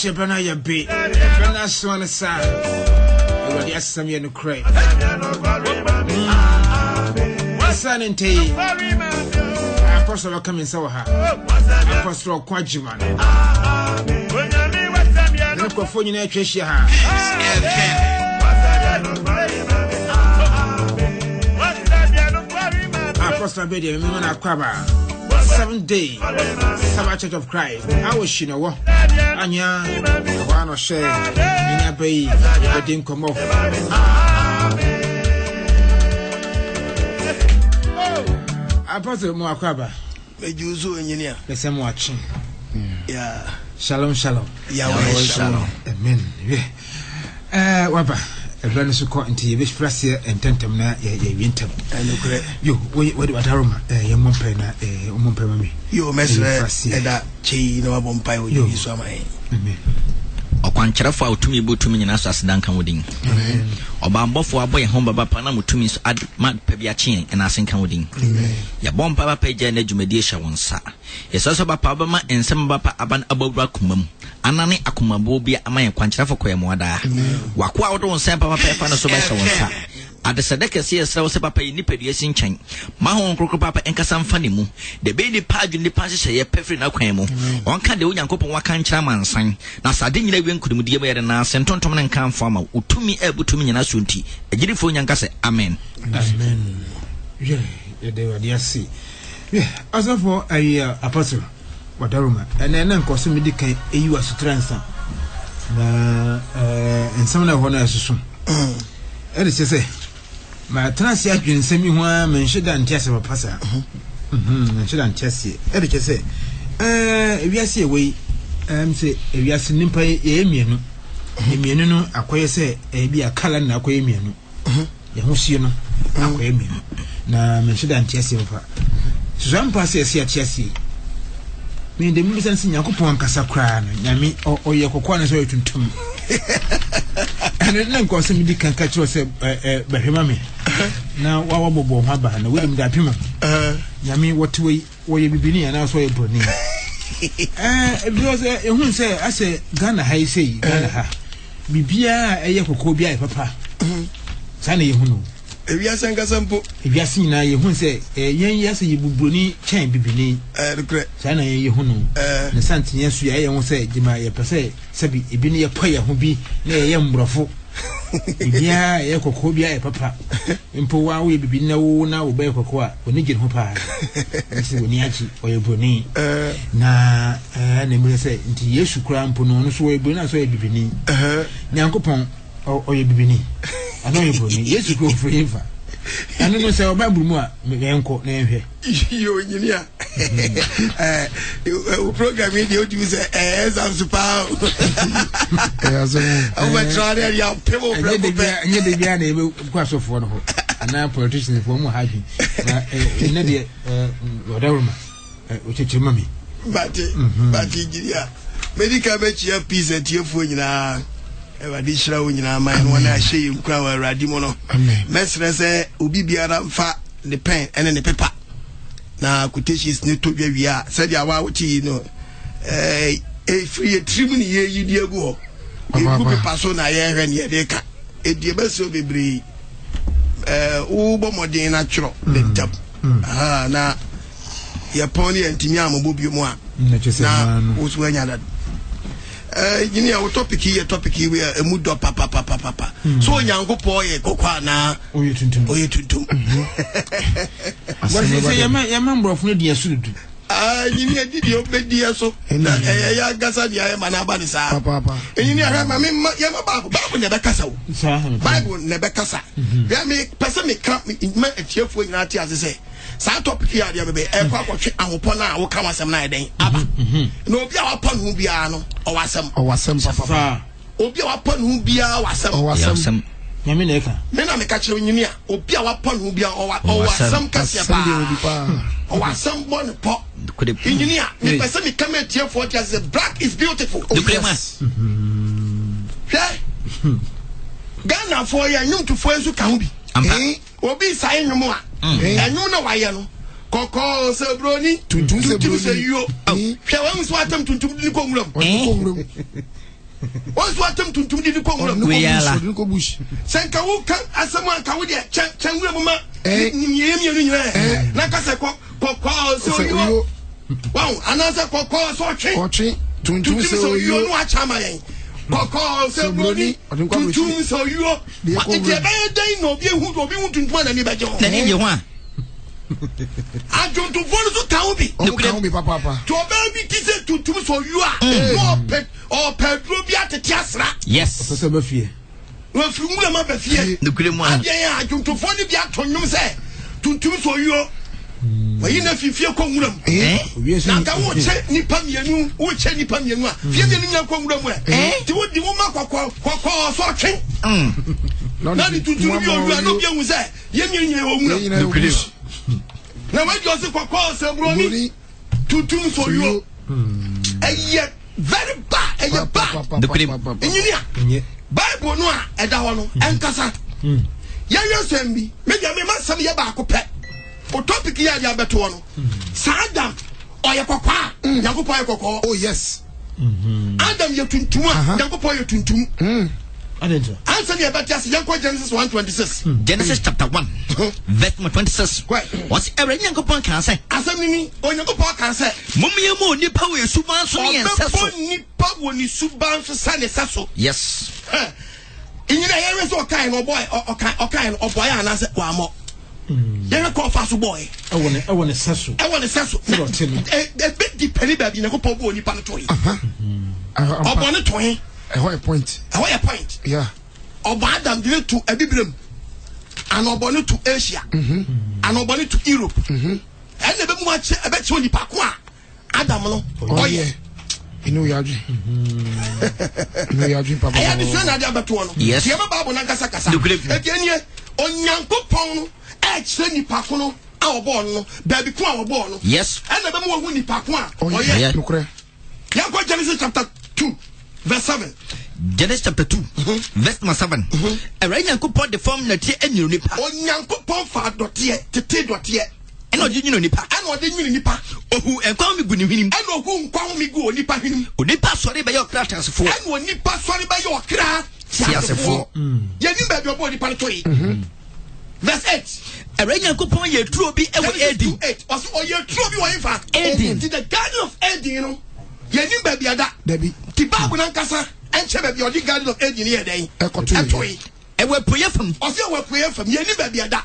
Shebana ya be. Bana swan sa. Already asam ya no cray. Son and tea. Apostle coming so ha. Apostle Quajiman. Look for phone in a treasure. Apostle Bedi, Mimana Quaba. 7 days, Sabbath Church of Christ. I was, Anya, one or share in a bay, I didn't come off. Apostle Moakwaba, a Jews engineer, the same watching. Yeah, Shalom, shalom. Yahweh, shalom. Amen. Waba. A brand new court into which press here and tentum na ye winter. I know correct. You, what Aroma, your mumpena, mumpemi. You mess at that chain or bumpy with you, so my. Okwankyerɛ fo a otumi bu tumi nyina so asedan kan wodin ɔbambɔfo abɔ yɛ ho baba pa na mutumi so ad ma pa bi akyen ɛna asen kan wodin ya bompa baba gya na dwumadi hye won sa yeso baba ba ma ensem baba aban abawura komam anane akomabo bi ama yɛ kwankyerɛ fo koyɛ moada wako a wodo won san papa pa na so ba hye won sa adesadeka se yesra wo se papa yi nipadua si nkyɛn ma ho nkrokro papa enkasa mfa ne mu de be ni pa adwene pa hye yɛ pefri na kwan mu onka de onyankopɔn waka nkyerɛ mansan na sade nyina wi nkudumudie ba yɛ na sentontom ne nka mfa ma utumi ebutumi nyina so nti agirifo nyanka se amen amen yeah de wadi asi yeah asafo ayi apostle wadaruma ene na nkoso medi kan eyi wasutransa na ensam na ho na asusu ere se ma transi adwensemi ho a menheda ntiase papasa menheda ntiase ere se ewiase ewe se ewiase nimpa ye mienu emienu no akoye se bi akala na akoye mienu ye ho sie no akoye mienu na menheda ntiase papa zampa se ese atiase me de mu sense nyakopon kasa kra no nyame oye kokwa na so yetuntum na nkoso mi di kan ka kiro se behwema me na wa bobo ho aba na we dem da pima nyame wote we bibini na so ye broni because ehun se ase Ghana ha sei Ghana ha bibia eye kokko bia papa sana ye hunu ewiase nkasampo ewiase nyina ye hun se yen yase ye bubroni chen bibini regret sana ye hunu ne santinye su ye hun se jima ye pese sabi ebini ye poye ho bi na ye mbrofo bibia ye kokko bia papa mpo wa we bibini na wo na wo be kokko a oni gire ho pa nsi oni achi oye broni na na mi se nti Yesu kura mpo no no so we broni na so ye bibini nyankopon oye bibini ano ye broni Yesu ko forever ano no se oba buru mu a me enko na enhwe yo engineer o program dey o do say exam super o try ya people nye de bia na e kwa sofo no ho ana politicians for mu happy na ene de whatever ma o chechema mi but engineer medical match ya peace atiefo nyina Ewadi shira wo nyina man wona ahye nkura wa Ewadi mo no mesre se obi biara mfa ne pen ene ne paper na quotations ne to dwa se dia wa wuti no free trim ne ye yidi egu ho egu paper so na ye hwe ne ye de ka edie beso bebre wo bo modern na twro de tab na ye pon ye ntimi ambo bi mu a na wo so anya da you know topic here we are mudo papa so nyankopon ye kokwa na oye tuntum what say yama mbrofo no dia sudu you need di obedi so ya gasa dia ma na ba ni sa papa you need ha ma me yama bible ne be kasa wo bible ne be kasa ya me person me kan me atiefo nyina ati ase say sa topic here dia be e kwa kwotwe ahopon na wo ka wasem na eden aba na obi a wapon hu bia no o wasem papa obi a wapon hu bia wasem nyame na eka me na me ka kire nyini a obi a wapon hu bia o wasem kasia pa o wasem bon po nyini a me person me come atiefo ati ase black is beautiful Ghana for ya nyum to for ensu ka hu bi obi sai nwum a enyu na waye no koko se broni tuntum se yo hwe wa muso atam tuntum ni ko nwuram Once what them to the bush. Sanka who can as someone can with their Changuma, Nakasa so you. Wow, another cocoa so tree. To so you know what Chamayan. Cocoa so brony, to so you are. It's a bad day, no, you who will be wanting to anybody. Then you want. I don't want to tell me. Papa. To a baby teacher to so you are. More pet or Pedrobia to Tiasra. Yes. Well, if you want to fear, the good one. I don't to find the act on you say. To so you. Well, you know, if you feel Congram, now I won't say Nipamian, which any Pamian, feeling Congram, to what the woman call so train. Not to do you are not young, say, Yemen. Now, what you also call so brony to so you. And yet, very bad, and you're bad. The Bible no edawano enkasa ya yesembi media me masam ye ba akopɛ o topic ya dia beto no Adam oye kokwa yakopɔ ye kokɔ. Oh yes. Adam ye tuntum a yakopɔ ye tuntum. Answer the about Genesis 1:26. Genesis chapter 1 verse 26. What's every yakopɔ can say? Asamini onyakopɔ kan say Mumye mo nipa we suban so ne enseso. Nipa woni suban so sane saso. Yes. In your area, so kind of boy or kind of boy, and I said, one more. You're a call fast boy. I want a sasso. A bit depending baby in a couple of bony panatoy. Or one a toy. A high point. A higher point. Yeah. Or bad them to a biblim. And or bonnet to Asia. And or bonnet to Europe. And never much a bet you Pakwa. Adam, oh yeah. You know your dream. Papa. I understand that about one. Yes. You have a babu Nagasakasa. Again, ye on Yanko Pong, actually Pacono, our born, baby Kwa born. Yes. And the more winnie Pakwa. Oh, yeah. Yanko Genesis chapter 2, verse 7. Genesis chapter 2, verse 7. A rain Yanko pot the form that ye and you nipa. On Yanko Pong for dotier, to take dotier. And what you know nipa. And what did you nipa? Oh, who and call me good him. And who call me go nipa him. Nipa sorry by your crafters for. And when nipa sorry by your craft. Yes, for. You baby your body panatoy. Verse 8. A rain Yanko Pong ye true be ever 8. Or your true be wife. Eden. To the garden of Eden, you know. You baby ada. Debbie. Tibabu Nankasa. And Chebe your garden of Eden here day. Etoy. And we're prayer from. Or say we're prayer from. You baby ada.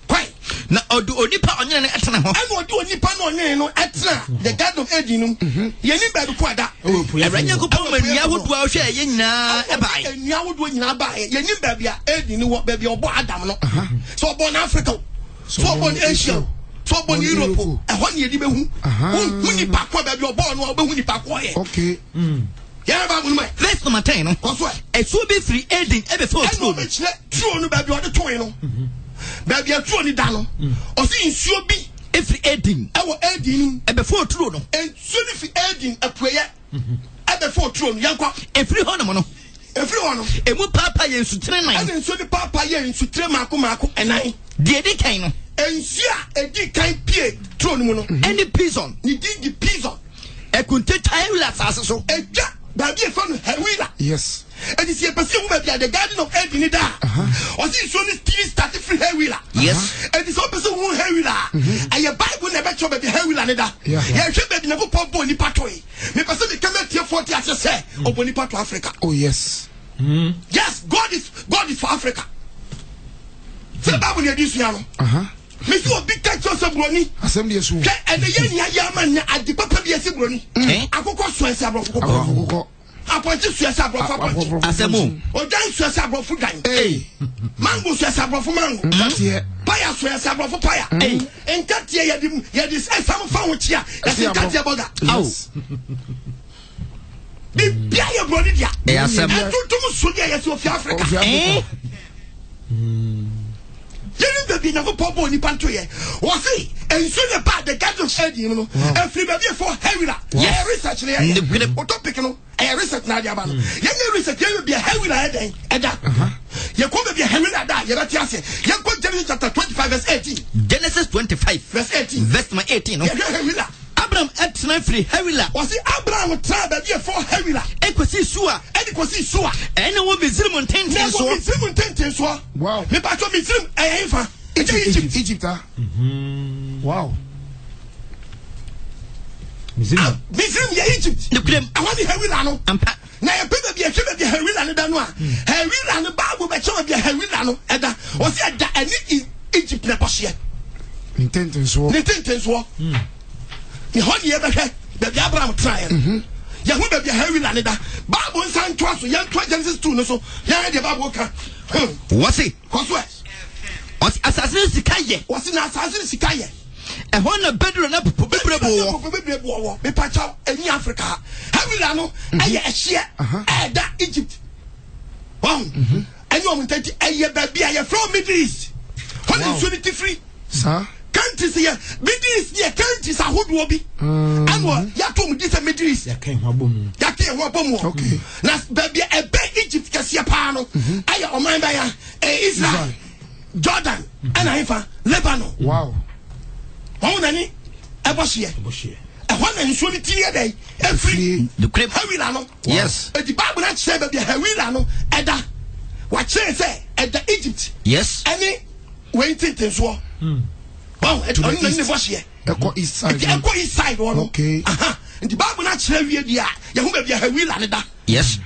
Quite. Na odu onipa onye na etena ho. And what do onipa no onye no etena the garden of Eden. Yeni baby kwada. Eranya ko pon manua hodo a hwe ye nyina e bai. Enua hodo nyina bai. Yeni baby a Eden wo baby obo Adam no. So born Africa. So born Asia. So born Europe. E ho ne yedi behu. Hu nipa kwa baby obo no obehu nipa kwa ye. Okay. Yeah, babu no. Verse number 10 no. Esu be free Eden e be for true. True no baby o de toy no. Baby a true ni dano. O si nsuo bi every Eden. E wo Eden e be for true no. Ensuo ni fi Eden apuye. E be for true no yankwa. Every hono no. Every one. Emu papa ye nsutre nan. And nsuo ni papa ye nsutre mako enan. De di kan no. Ensuo a edi kan pie true no no. Any prison. Ni di prison. E kunte taila asase so. Eja baby e fa no hewila. Yes. And you see a person who may be at the garden of Eden da. Or see so this TV started free hair wheeler. Yes. And this one person who hair wheeler. And your Bible never show baby hair wheeler da. Yeah, should be never pop boni patoi. Me person come here 40 as I say or boni pato Africa. Oh yes. Yes, God is for Africa. The Bible near this one. Me see a big catch of brony. Assembly yesu. And the yen man at the papa be a brony. Akoko so esa brofo. Appointed Suessa Brofo. Asemu. Or Dan Suessa Brofo Dan. Hey. Mango Suessa Brofo Mango. That's here. Paya Suessa Brofo Paya. Hey. And Katia Yadis some found here. That's in Katia Boga. Oh. The Pia Bronidia. Yes, and to Sudia of Africa. You baby never pop on the pantry. Was he? And soon about the garden of Eden, you know. And free baby for Hewila. Yeah, research there. What topic, you know? I research Nadia Ban. You research, you will be a Hewila then. And that. You come to be a Hewila that. You're not just. You go Genesis chapter 25, verse 18. Genesis 25, verse 18. Verse 18. Abraham etna free Hawila. Was it Abraham tribe that for Hawila? Ekosi Sua. Ekosi Sua. Ene wo Misrim tenten so. Misrim tenten so. Wow. Me pa to Misrim efa. Egypt. Wow. Misrim ya Egypt. Nukrem. I want the Hawila no. Ampa. Na ye pebe bi ehwe be Hawila no da no a. Hawila no Bible be cho be Hawila no eda. O se da ani Egypt na bohye. Nintendo so. Ni hodi ye behwe be Abraham try. Ya hu be Hawila no da. Bible san to so yan to Genesis 2 no so. Ya de Bible ka. What's it? Coswes. What's assassin sikaye? What's na assassin sikaye? E ho na bedro na bebrebo wo. Me pa cha eni Africa. Hawila no aye ehye da Egypt. Wow. Any woman tati aye ba bia ye from Middle East. What is unity free? Sir. Countries here, Middle East here, countries are who be. And what? Ya told me this a Middle East. Ya can't wabom. Okay. Now, baby, a big Egypt, Cassia Pano, Aya, or my Baya, Israel, Jordan, and Haifa, Lebanon. Wow. Oh, Nanny, a Boshia. A one and unity a day, every the crib Hawilano. Yes. The Bible that said, baby, Hawilano, Edda. What say at the Egypt? Yes. Any waiting things war. Wow, it's only the bush here. Echo East Side. Echo East Side one. Okay. And the Bible not say we dia. You be a will and that. Yes.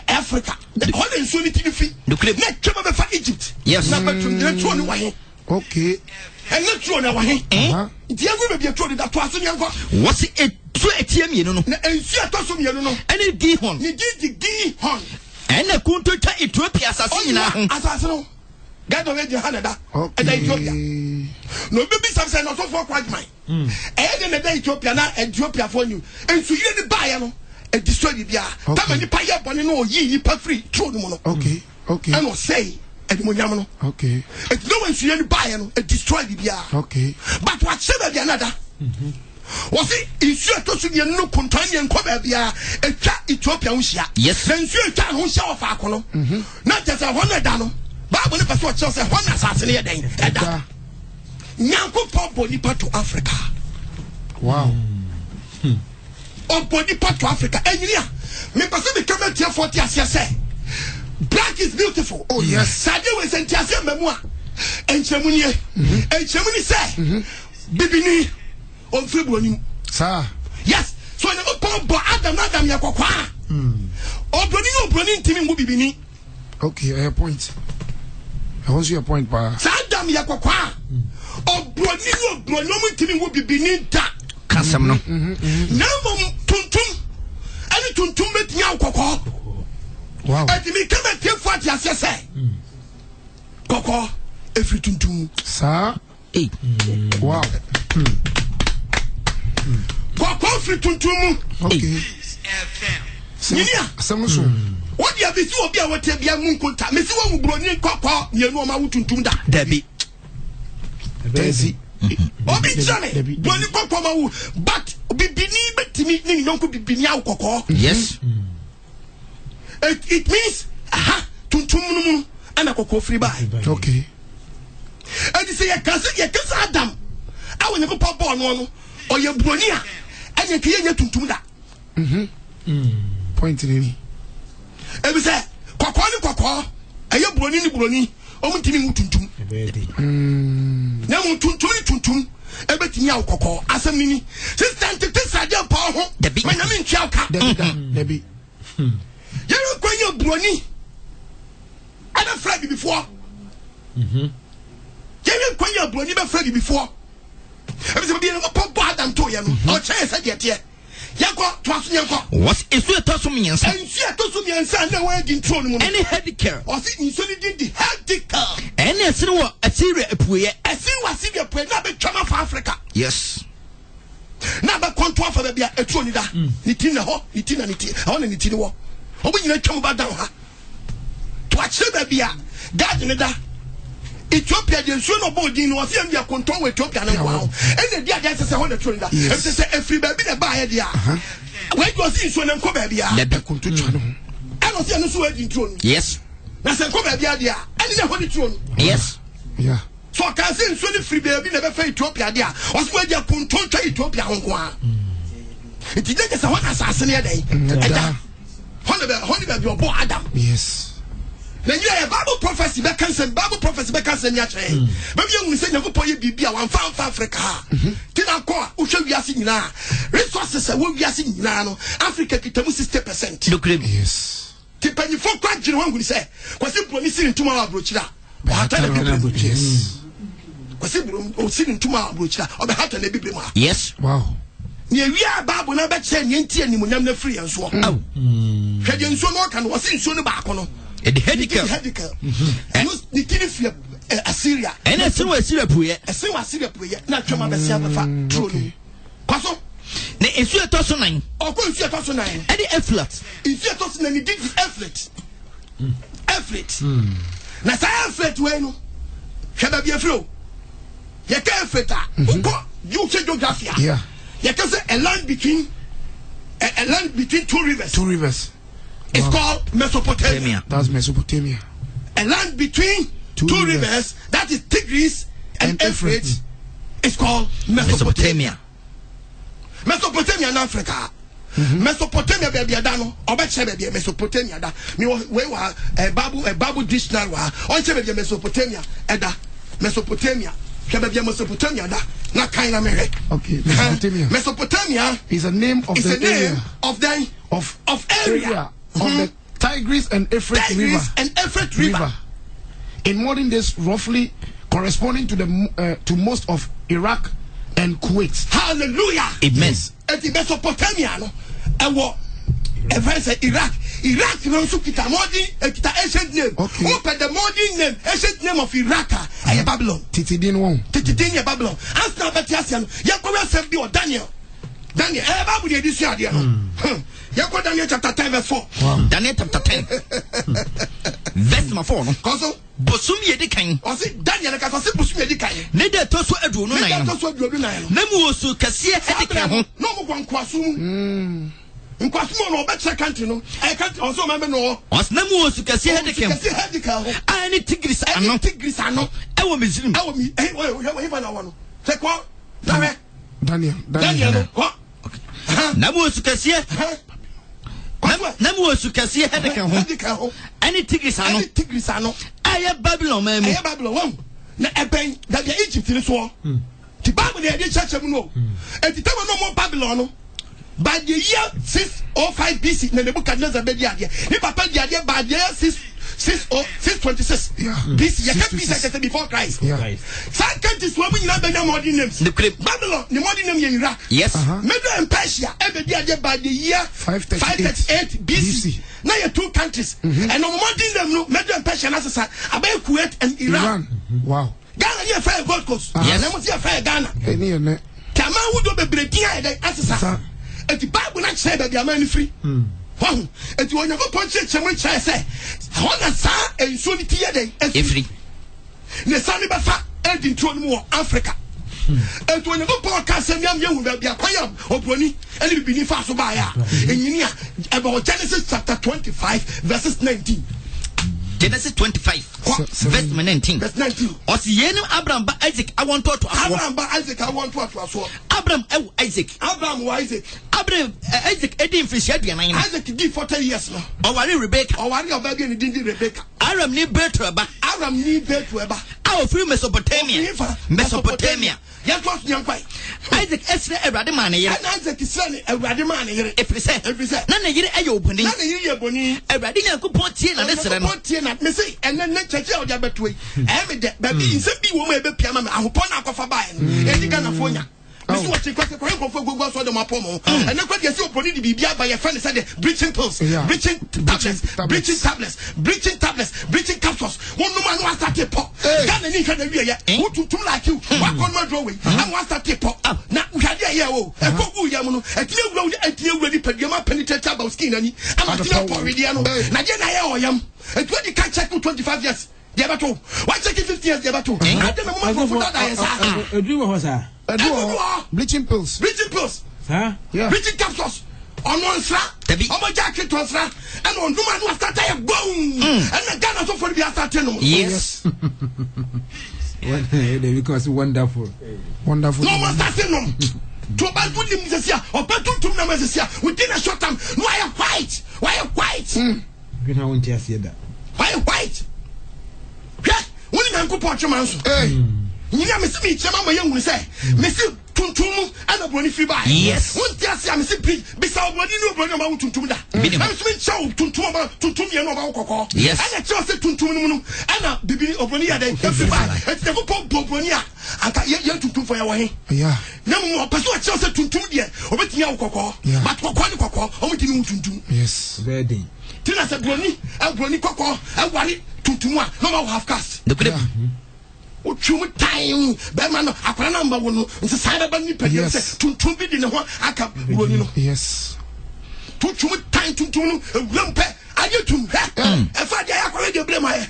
Africa. The whole in solitude free. The crib. Not trouble for Egypt. Yes. Number 2 the one way. Okay. And not true na way. The other be a true that was in your what's it true ATM you know. And see a toss of you know. And it gihon. You did the gihon. And a kunto cha Ethiopia assassin assassin. God already handed that. And Ethiopia. No baby something not so for quite mine. And then the Ethiopia now Ethiopia for you. And so you the buy no and destroy the bia. Come and the paya bonny no ye pa free throw no. Okay. And no say and munyam no. Okay. And no one see any buy no and destroy the bia. Okay. But what say be another? Was it issue to see no contain and cover bia e twa Ethiopia unsia. Yes. Then issue twa ho sia of akono. Not just a 100 no. Bible ne person tell say one assassin here den. Eda. Nyanko body part to Africa. Wow. Body part to Africa. Engineer. Me person be come here 40 as say. Black is beautiful. Oh yes. Sade we senti ase memua. Enchemunie. Enchemuni say. Bibini. On free broni. Sir. Yes. So na opo Adam yakokwa. Obroni ntimi mu bibini. Okay, a point. I want your point, pa. Adam yakokwa. Obroni mu ntimi mu bibini da. Kasam no. Na mom tuntum. Ani tuntum betia kokko. Wow. Ati mi kama tie 40 ase say. Kokko every tuntum. Sir. Hey. Wow. Kokko every tuntum. Okay. Some so. What you have been so be what be a moon contact. Messi one brony kokko ye no ma wutuntum da. Debbie. Desi. Obi jane. Brony kokko ma wu but bibini betimi ni yonko bibini aw kokko. Yes. It means tuntum no ana kokko free buy. Okay. And you say you can Adam. I will never pop on one or your bronia and you can't tuntum da. Point in any. And we say kokko a your broni omutimi mutuntum. Now tuntum everything yaw kokko asam nini. Since time to this idea power when I'm in Chalka. Debbie. You don't go your broni. I don't flag before. You don't go your broni be flag before. Every be no pop Adam to you. Or chance I get here. Yanko to us yanko. What is it to some means? And see a to some means and no one in throne. Any head care. Or see in solid the head care. Any a Syria puye. I see what see your prayer not be trauma for Africa. Yes. Now but control for the be a tronida. Nitina ho, nitina niti. I want to nitini wo. Obi you come back down ha. To achieve the be a God in the Ethiopia the so no body no see am dia control Ethiopia na wow. And the dia just say 100 trillion. If say every baby na buy dia. Where you see so na ko baby a. Na be control no. I don't see no so wedding throne. Yes. Na say ko baby dia. And na hold throne. Yes. Yeah. So can say so the free baby na be fa Ethiopia dia. O so dia control Ethiopia ho kwa. It is just one assassin day. Honey, your boy Adam. Yes. Then you have Bible prophecy back and Bible prophecy back and Yache. Maybe you will say, you put your BB, one found Africa. Tinako, who shall be asking now? Resources will be asking now. Africa, Kitamus is 10%. Look, Yes. Tipen you for quite you will say, was it promising tomorrow, Bruchra? Yes. Was it sitting tomorrow, Bruchra, or the heart and the Bible? yes. Wow. Near we are Babu never saying Yanti and Munam free and so on. Oh, Fedian Sonokan was in Sonobacono. A headical. And the king of Assyria. And as soon as Syria Puya, As soon as Syria, not Chama Bessia, truly. Paso, if you are tossing 9, or go to 2009. any effort. If you are tossing and he did his effort. Effort. Now, say effort when shall I be a flow? You can't effort. You say geography. Yeah. You can say a land between two rivers. Two rivers. It's called Mesopotamia. That's Mesopotamia. A land between two rivers, that is Tigris and Euphrates, is called Mesopotamia. Mesopotamia in Africa. Mesopotamia baby adano, obeche baby Mesopotamia da. We were a Bible dictionary on baby Mesopotamia eda Mesopotamia. Baby Mesopotamia da na kaina mere. Okay, Mesopotamia. Mesopotamia is a name of the area of the area. Of the Tigris and Euphrates River. In modern days, roughly corresponding to the to most of Iraq and Kuwait. Hallelujah. Immense. And the Mesopotamia, no, and what? Iraq. Iraq, you know, so kita modern, kita ancient name. Okay. Open the modern name, ancient name of Iraq, and Babylon. Titidin won. Titidin Babylon. As now, Batiasian, Yakowa said, or Daniel. Daniel, Bible this year, Yako Daniel chapter 10 verse 4. Wow. Daniel chapter 10. Verse number 4. Also, Bosum Yedikan. or see Daniel, like I said, Bosum Yedikan. Neither Tosu Edu no nine. Nemu Osu Kasia Hedika. No more one Kwasum. In Kwasum, no better country, no. I can't also remember no. Was Nemu Osu Kasia Hedika. I need Tigris. I know Tigris. I know. I will miss him. I will be. Hey, wait. Take what? Daniel. What? Namu Osu Kasia. Namu Osu Kasia Hedika. Any Tigris. I know. I have Babylon, man. I have Babylon. Na eben that the Egypt in so. The Bible they did church no. And the time no more Babylon. By the year 605 BC, na Nebuchadnezzar be dia. Ni papa dia by the year 626 BC. You can't be said before Christ. Some countries where we not be modern names. Babylon, the modern name in Iraq. Yes. Medo and Persia, every dia by the year 538 BC. Now you two countries. And no modern name no Medo and Persia as about Kuwait and Iran. Wow. Ghana here fair Gold Coast. Yes. Let me see fair Ghana. Any ne. Kama who do be breaking as and the Bible not say that they are money free. And you want to go punch it, someone say, I want to say, and so the tea day, free. The Sunny Bafa, and in more Africa. And when you go podcast and young will be a choir or pony, and it will be fast by and about Genesis chapter 25, verses 19. Genesis 25, verse 19. Verse 19. Or see Abraham by Isaac, I want to Abraham by Isaac, I want to Abraham, Isaac. Abraham, Isaac. Abraham, Isaac, Eddie Fish, Isaac give 40 years now. Or worry Rebecca. Or worry about getting Rebecca. Aram need better, but Aram need better. Our free Mesopotamia. Mesopotamia. Yes, what's young fight? Isaac Esra Radimani, and Isaac is selling a Radimani. If we say, none of you are opening, none of you are bonny, a Radina could put in and listen, and then let check out your betway. Every day, baby, in some people may be Piama, I will point out of a buy, and you can afford ya. This is what you quite a point for Google for the Mapomo. And then what you see upon the BBI by a friend said bleaching pills, bleaching tablets, bleaching capsules. One woman was that tip pop. Got an income who to like you, walk on my drawing, and was that tip pop. Now we had a year, a cocoa yamuno, a clear road, a clear ready pediama penetrate about skin, and I'm a clear poridiano. Now, I am, and 20 can't check 25 years. Debato, why check 50 years, Debato? I don't know what that is. Bleaching pills. Huh? Yeah. Bleaching capsules. On one slap, on my jacket was slap, and on woman was that I boom. And the gun also for the afternoon. Yes. Because wonderful. Wonderful. No more starting them. To about put him this year, or better to numbers is here within a short time. Why white? Why white? You know when you see that. Why white? Yeah, when you go porch manso. Hey, you know me see me chama my young say. Me see tuntum and a brony free by. Yes. One day I see me see beside body no brony about tuntum da. I'm me chow tuntum about tuntum you know about koko. Yes. And I just say tuntum no and a bibi obrony dey free by. It's the go brony anka ye tuntum for your way. Yeah. Na mo person a say tuntum dey obetimi akoko. But koko ni koko omutimi tuntum. Yes. Very day. Tina se brony koko e wari tuntum a no ma half cast. The good. O twum time be man akwara number 1 no nse sai ba ni pede se tuntum bi di ne ho aka brony no. Yes. Tuntum time tuntum no ewuram pe aye tum e fa dia akwara de blame aye.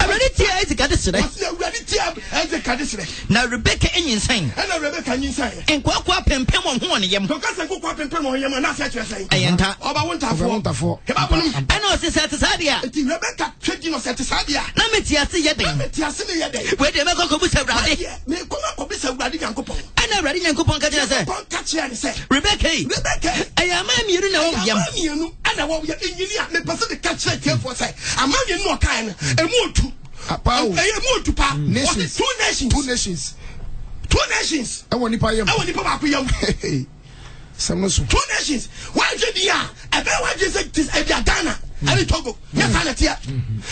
Already tia Isaac adesere. Already tia Isaac adesere. Na Rebecca enyinsane. Na Rebecca enyinsane. Enkwa pempem ho ne yem. To ka se kwa pempem ho yem na se kire sai. Ayenta. Oba wontafo. Heba bonum. Ana o se set sadia. Ti Rebecca twedi no set sadia. Na metiase yeden. Na metiase ne yeden. We de meko kobu sawrade. Me ko ko bi sawrade Nyankopon. Ana awrade Nyankopon ka kire se. Pon ka kire ne se. Rebecca. Ayama miru na wo yem. Miru ana wo yem engineer me pese de ka kire tiefo sai. Amanye no kan no. Emu otu. Nations. Two nations. I want to Two nations. Why did you? I bet what you said is a Ghana. I Togo. Yes, I here.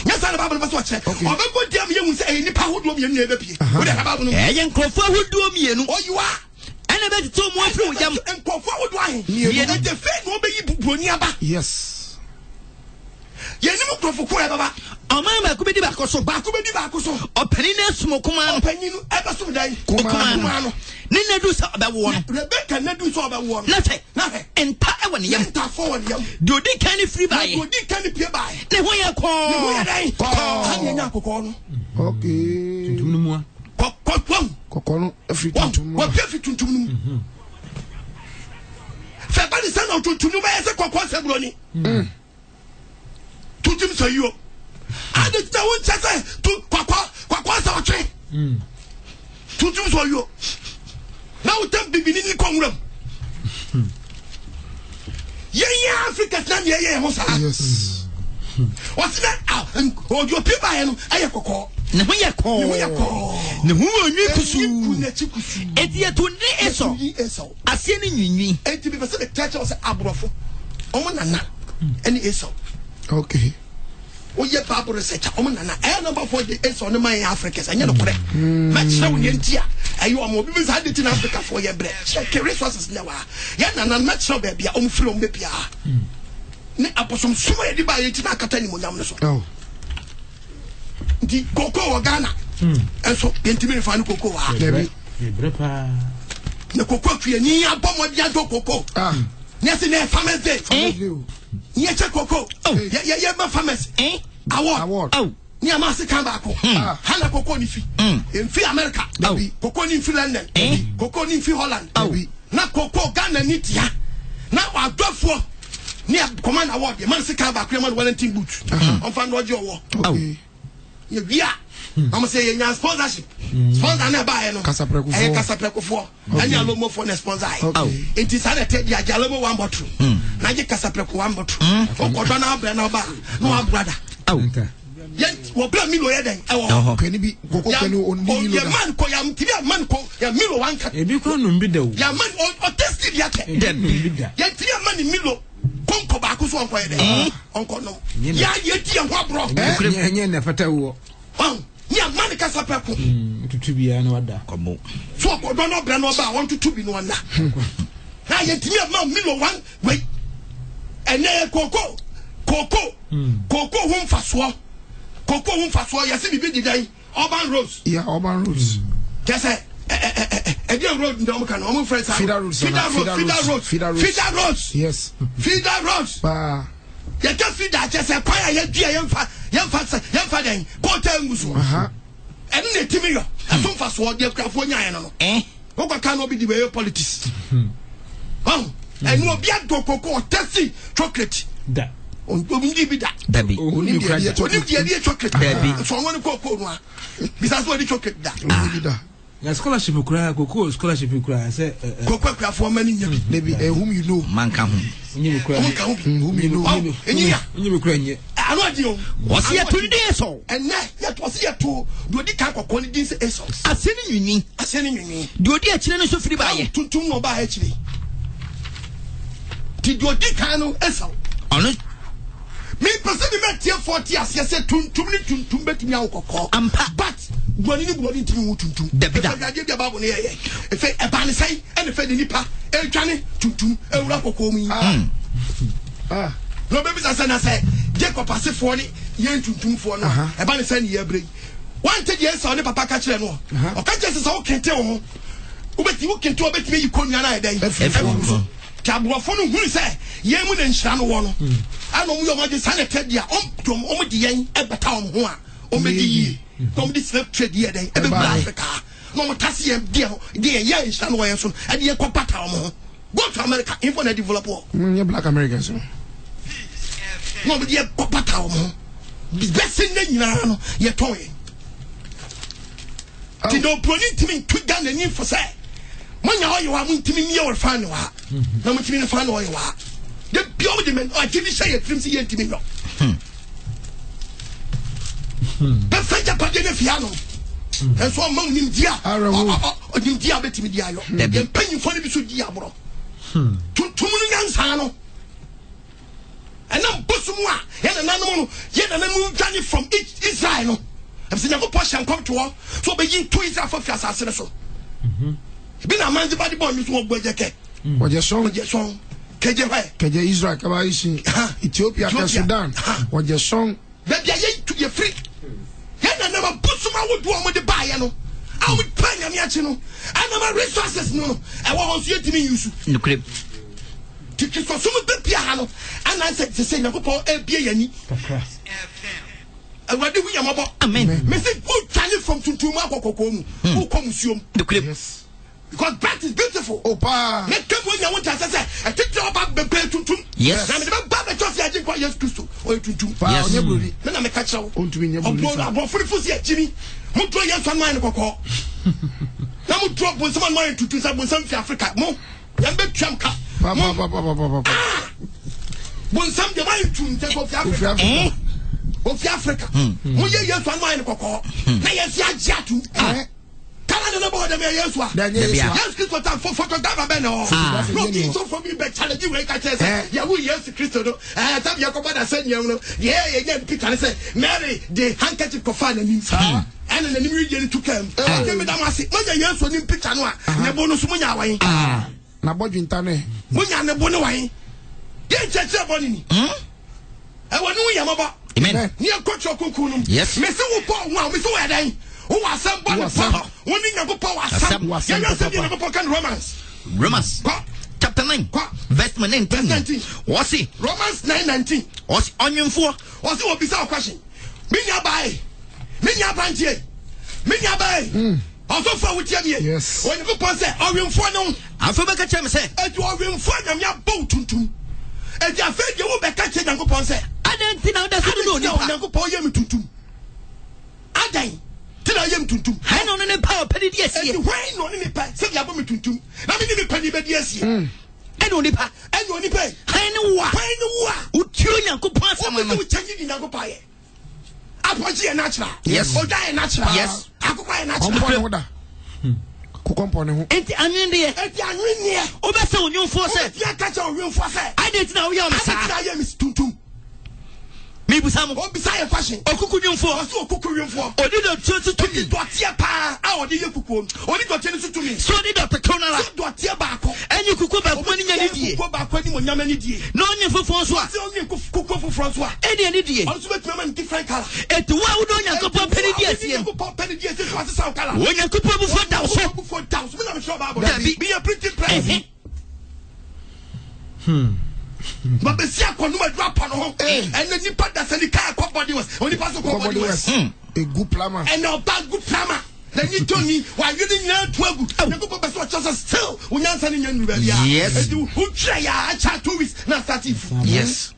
Yes, I Bible was watching. Or go damn you say any power would be never be. What about young Crawford would do me and what you are. And I bet two more through them and Crawford wine. You had the faith will be Buniaba. Yes. You never go for Kuaba. Amama kubedi bakoso. Bakubedi bakoso. Openina sumo kumano. Openinu ebasu dai. Kumano. Nina do so about one. Rebecca na do so about one. Nothing. Enta e won yam. Enta for one yam. Do di kan free by. Do di kan pay by. Ne ho ya ko. Ne ho ya dai. Kan nya kokko no. Okay. Tuntum no mu a. Kokko no every tuntum. Wa pe fi tuntum no. Fe ba ni san o tuntum no ba se kokko se broni. Tuntum so yo. And it's the one chance to Quaquas or train. Tuntum so yo. Now, don't be beginning Congress. Yeah, Africa's not yes. What's that? And hold your paper and I call. Nehuya call. Etia to eso. Asieni nyinyi. And to be the church was abrofo. Omanana. Any eso. Okay. O ye Bible research omanana. I number 4 the eso on my Africans. I know correct. Match now yentia. Ayo am obi had it in Africa for your bread. Check resources now. Ya na match now baby omfiri ombepia. Ne aposom suma ye di ba ye tina kata ni monyam ne so. Oh. Di koko wa Ghana. Enso yentimi fa ni koko wa. Brepa. Ne koko tue ni abomo dia do koko. Yes in farmers day. Ye check koko. Ye ma farmers. Award. Oh. Ni amase kan ba ko. Hala koko ni fi. Fi America. Koko ni fi London. Koko ni fi Holland. Na koko Ghana ni tia. Na adofo ni command award. Ye man se kan ba ko man Wellington boot. On fan do jo. Okay. Ye bia. I'm say ye sponsorship. Sponsor na ba ye no. Kasapreko fo. Ani alomo fo na sponsor. It is had a dia alomo 1 bottle. Na je Kasapreko 1 bottle. Okodo na abra na ba. No brother. Yet wo bla milo ye den. Can be koko can on milo. Ya man ko ya mtibia man ko ya milo 1 cat. E bi ko no mbi da o. Ya man o tested yake. Ya tibia man milo. Konko ba ko so onko ye den. Onko no. Ya ye ti en ho bro. Nye na fata wo. Nya man Kasapreko. Tutu bia na wada. Komo. So ko do no bra no ba want to bi no na. Na ye timi man milo 1 wait. Ene koko hum faso. Koko hum faso ya se bibi didai. Urban Rose. Yeah, Urban Rose. Just Edian Road ndom kan o mo friends. Feeder Rose. Yes. Feeder Rose. Ba. Ya ka feeder just kwaya ya dua yemfa den. Ko ta nguso. Enu ne timi yo. Asum faso de krafo nyae no. Ko ka no bi di we politics. Enu obi ado koko testi chocolate. Da. Obi bi da. Dabi. Oni dia chocolate. Dabi. So won ko no a. Bisa so di chocolate da. Obi da. na scholarship kura koko scholarship kura say koko kura for many maybe whom you know manka ho nyi kura whom you know nyi kura nyi anu adi o wasi ya tunde so enne ya to wasi ya to do di kan koko ni din say eso aseni nyunyi do di akire no so firi ba ye tuntum no ba akire ti do di kan no eso ono me person be metie 40 as say tuntum betimi awokoko ampa but gwani ni gwani ntimi wo tuntum Davida ya dia ba bo ne ye efe e ba ne sai e fe de nipa e twane tuntum e wura kokko mu no baby say na say Jacob asefo ni ye tuntum fo no e ba ne sai ni ye bre one take ye say ne papa ka kire no o ka je say o kente wo ubeti wo kente wo betimi yikonu na e den e Kabuafo no hu se ye mu na nhira no wo no ana mu yo ma de sanete dia om de yen e beta om ho a om de yi om de slave trade ye den e be Africa no mo tase ye de ye nhira no wo yen so e de ye kopata om ho go to America info na develop wo ye black Americans no de ye kopata om ho best na nyina no ye ton ye ti do proni timi tuga na ni for say Manya oyo wa muntimi mi your fan wa na muntimi ne fan oyo wa de bio de men o timi say trim si yentimi no be fanja pa de ne fia no enso ma nim dia o nim dia betimi dia yo de panyin fo ne bi so dia bro tuntum no nyansa no enam bosumu a ye na nanom no ye na namu dwane from Israel no e se nyako po hyankom to so be yin to Israel for fiasa asere so bina manzi body bomb you so gbojeke oje son keje hwe keje Israel ka ba isi Ethiopia ka Sudan oje son da bia ye to ye free ye na na busuma wo do mo de ba ye no a wo panya mi achi no ana ma resources no e wo ho so yetimi yusu nukre tiki so so mo be bia ha no ana se nyakopo e bia yani awade hu yamabo amen me say go try from tuntum akokoko mu wo komusiom nukre because that is beautiful. Opa. Let them when you want to say, I take you about the pay to yes. I'm the Baba Josie, I think what yes, Christo, or to yes. Then I'm a catcher. On to me, I'm for the Jimmy. Mutu yes, one mine coco. Now we drop with someone mind to some Africa. Mo, young big champ. Papa. When some divine to take off Africa. Of Africa. Mo yes, one mine coco. Now yes, Yatu. Canada no board me yes wa. Yes Christo ta photographer be no. No be so for me be challenge we ka say ya wo yes Christo no. Tab Yakoba da say nyam no. Yeah picture say Mary the handkerchief ko fa na nim. And na nim region to come. Dem me damase. Mo ya yes nim picture no a. Na bo no so mo nya wan. Na bodwinta ne. Mo nya ne bo no wan. Ye cheche bo ni. E wonu ya maba. Amen. Ni akotro kokunum. Yes. Me se wo po wa me se wo dan. Who was some body power? When you go power, Romans chapter 9, verse 19. What's it? Romans 9:19. What's onion for? What's your bizarre question? Minya buy. Also for with you. Yes. When you go pass it, onion for no. I feel like I say, and you are in front of your boat. And you are fed you will be catching and go pass it. I don't think that's no go poem to. I I am tuntum. I know no power penny yes. Why no ni pa? Say ya bo me tuntum. Na me ni penny be yes. I know ni pa. I know ni pa. I know wa. Why no wa? Utuo Nyankopon asama no. We change ni Nyankopon ye. Apoji e natural. Yes. Oda e natural. Yes. Akokwa e natural. Ompo oda. Kukompo ne ho. Enti anwen de. Enti anwen ne. Obese onwonfo se. Ya ka cha onwonfo se. I dey na wo ya o sa. I am tuntum. Me busam. O bisa ye fashion. Okukunwonfo. O so okukunwonfo. Odi do tuo to me. Dotie pa. A odi ye kukuom. Odi dotie ni to me. So odi do pekonala. So dotie ba ko. Enyi kuku ba ko ni nya ni die. Kuku ba ko ni mo nyama ni die. No onye fofo so a. Se onye kuku fofo so a. Edi ni die. On so betuma man different color. Etu wa wo do Nyankopon peni die asie. Nyankopon peni die asie so asesa color. Wo Nyankopon bu fo da so. Bu fo da so. Me na me show Bible. Be a pretty present. But be see akonu ma drop on ho. And the nipa da se ni car ko body was. Oni pass ko body was. A good plumber. And now bad good plumber. Then you told me why you didn't learn to go. You go back to just still. We answer in your new yes. Who try ya chat 2 weeks na start if. Yes.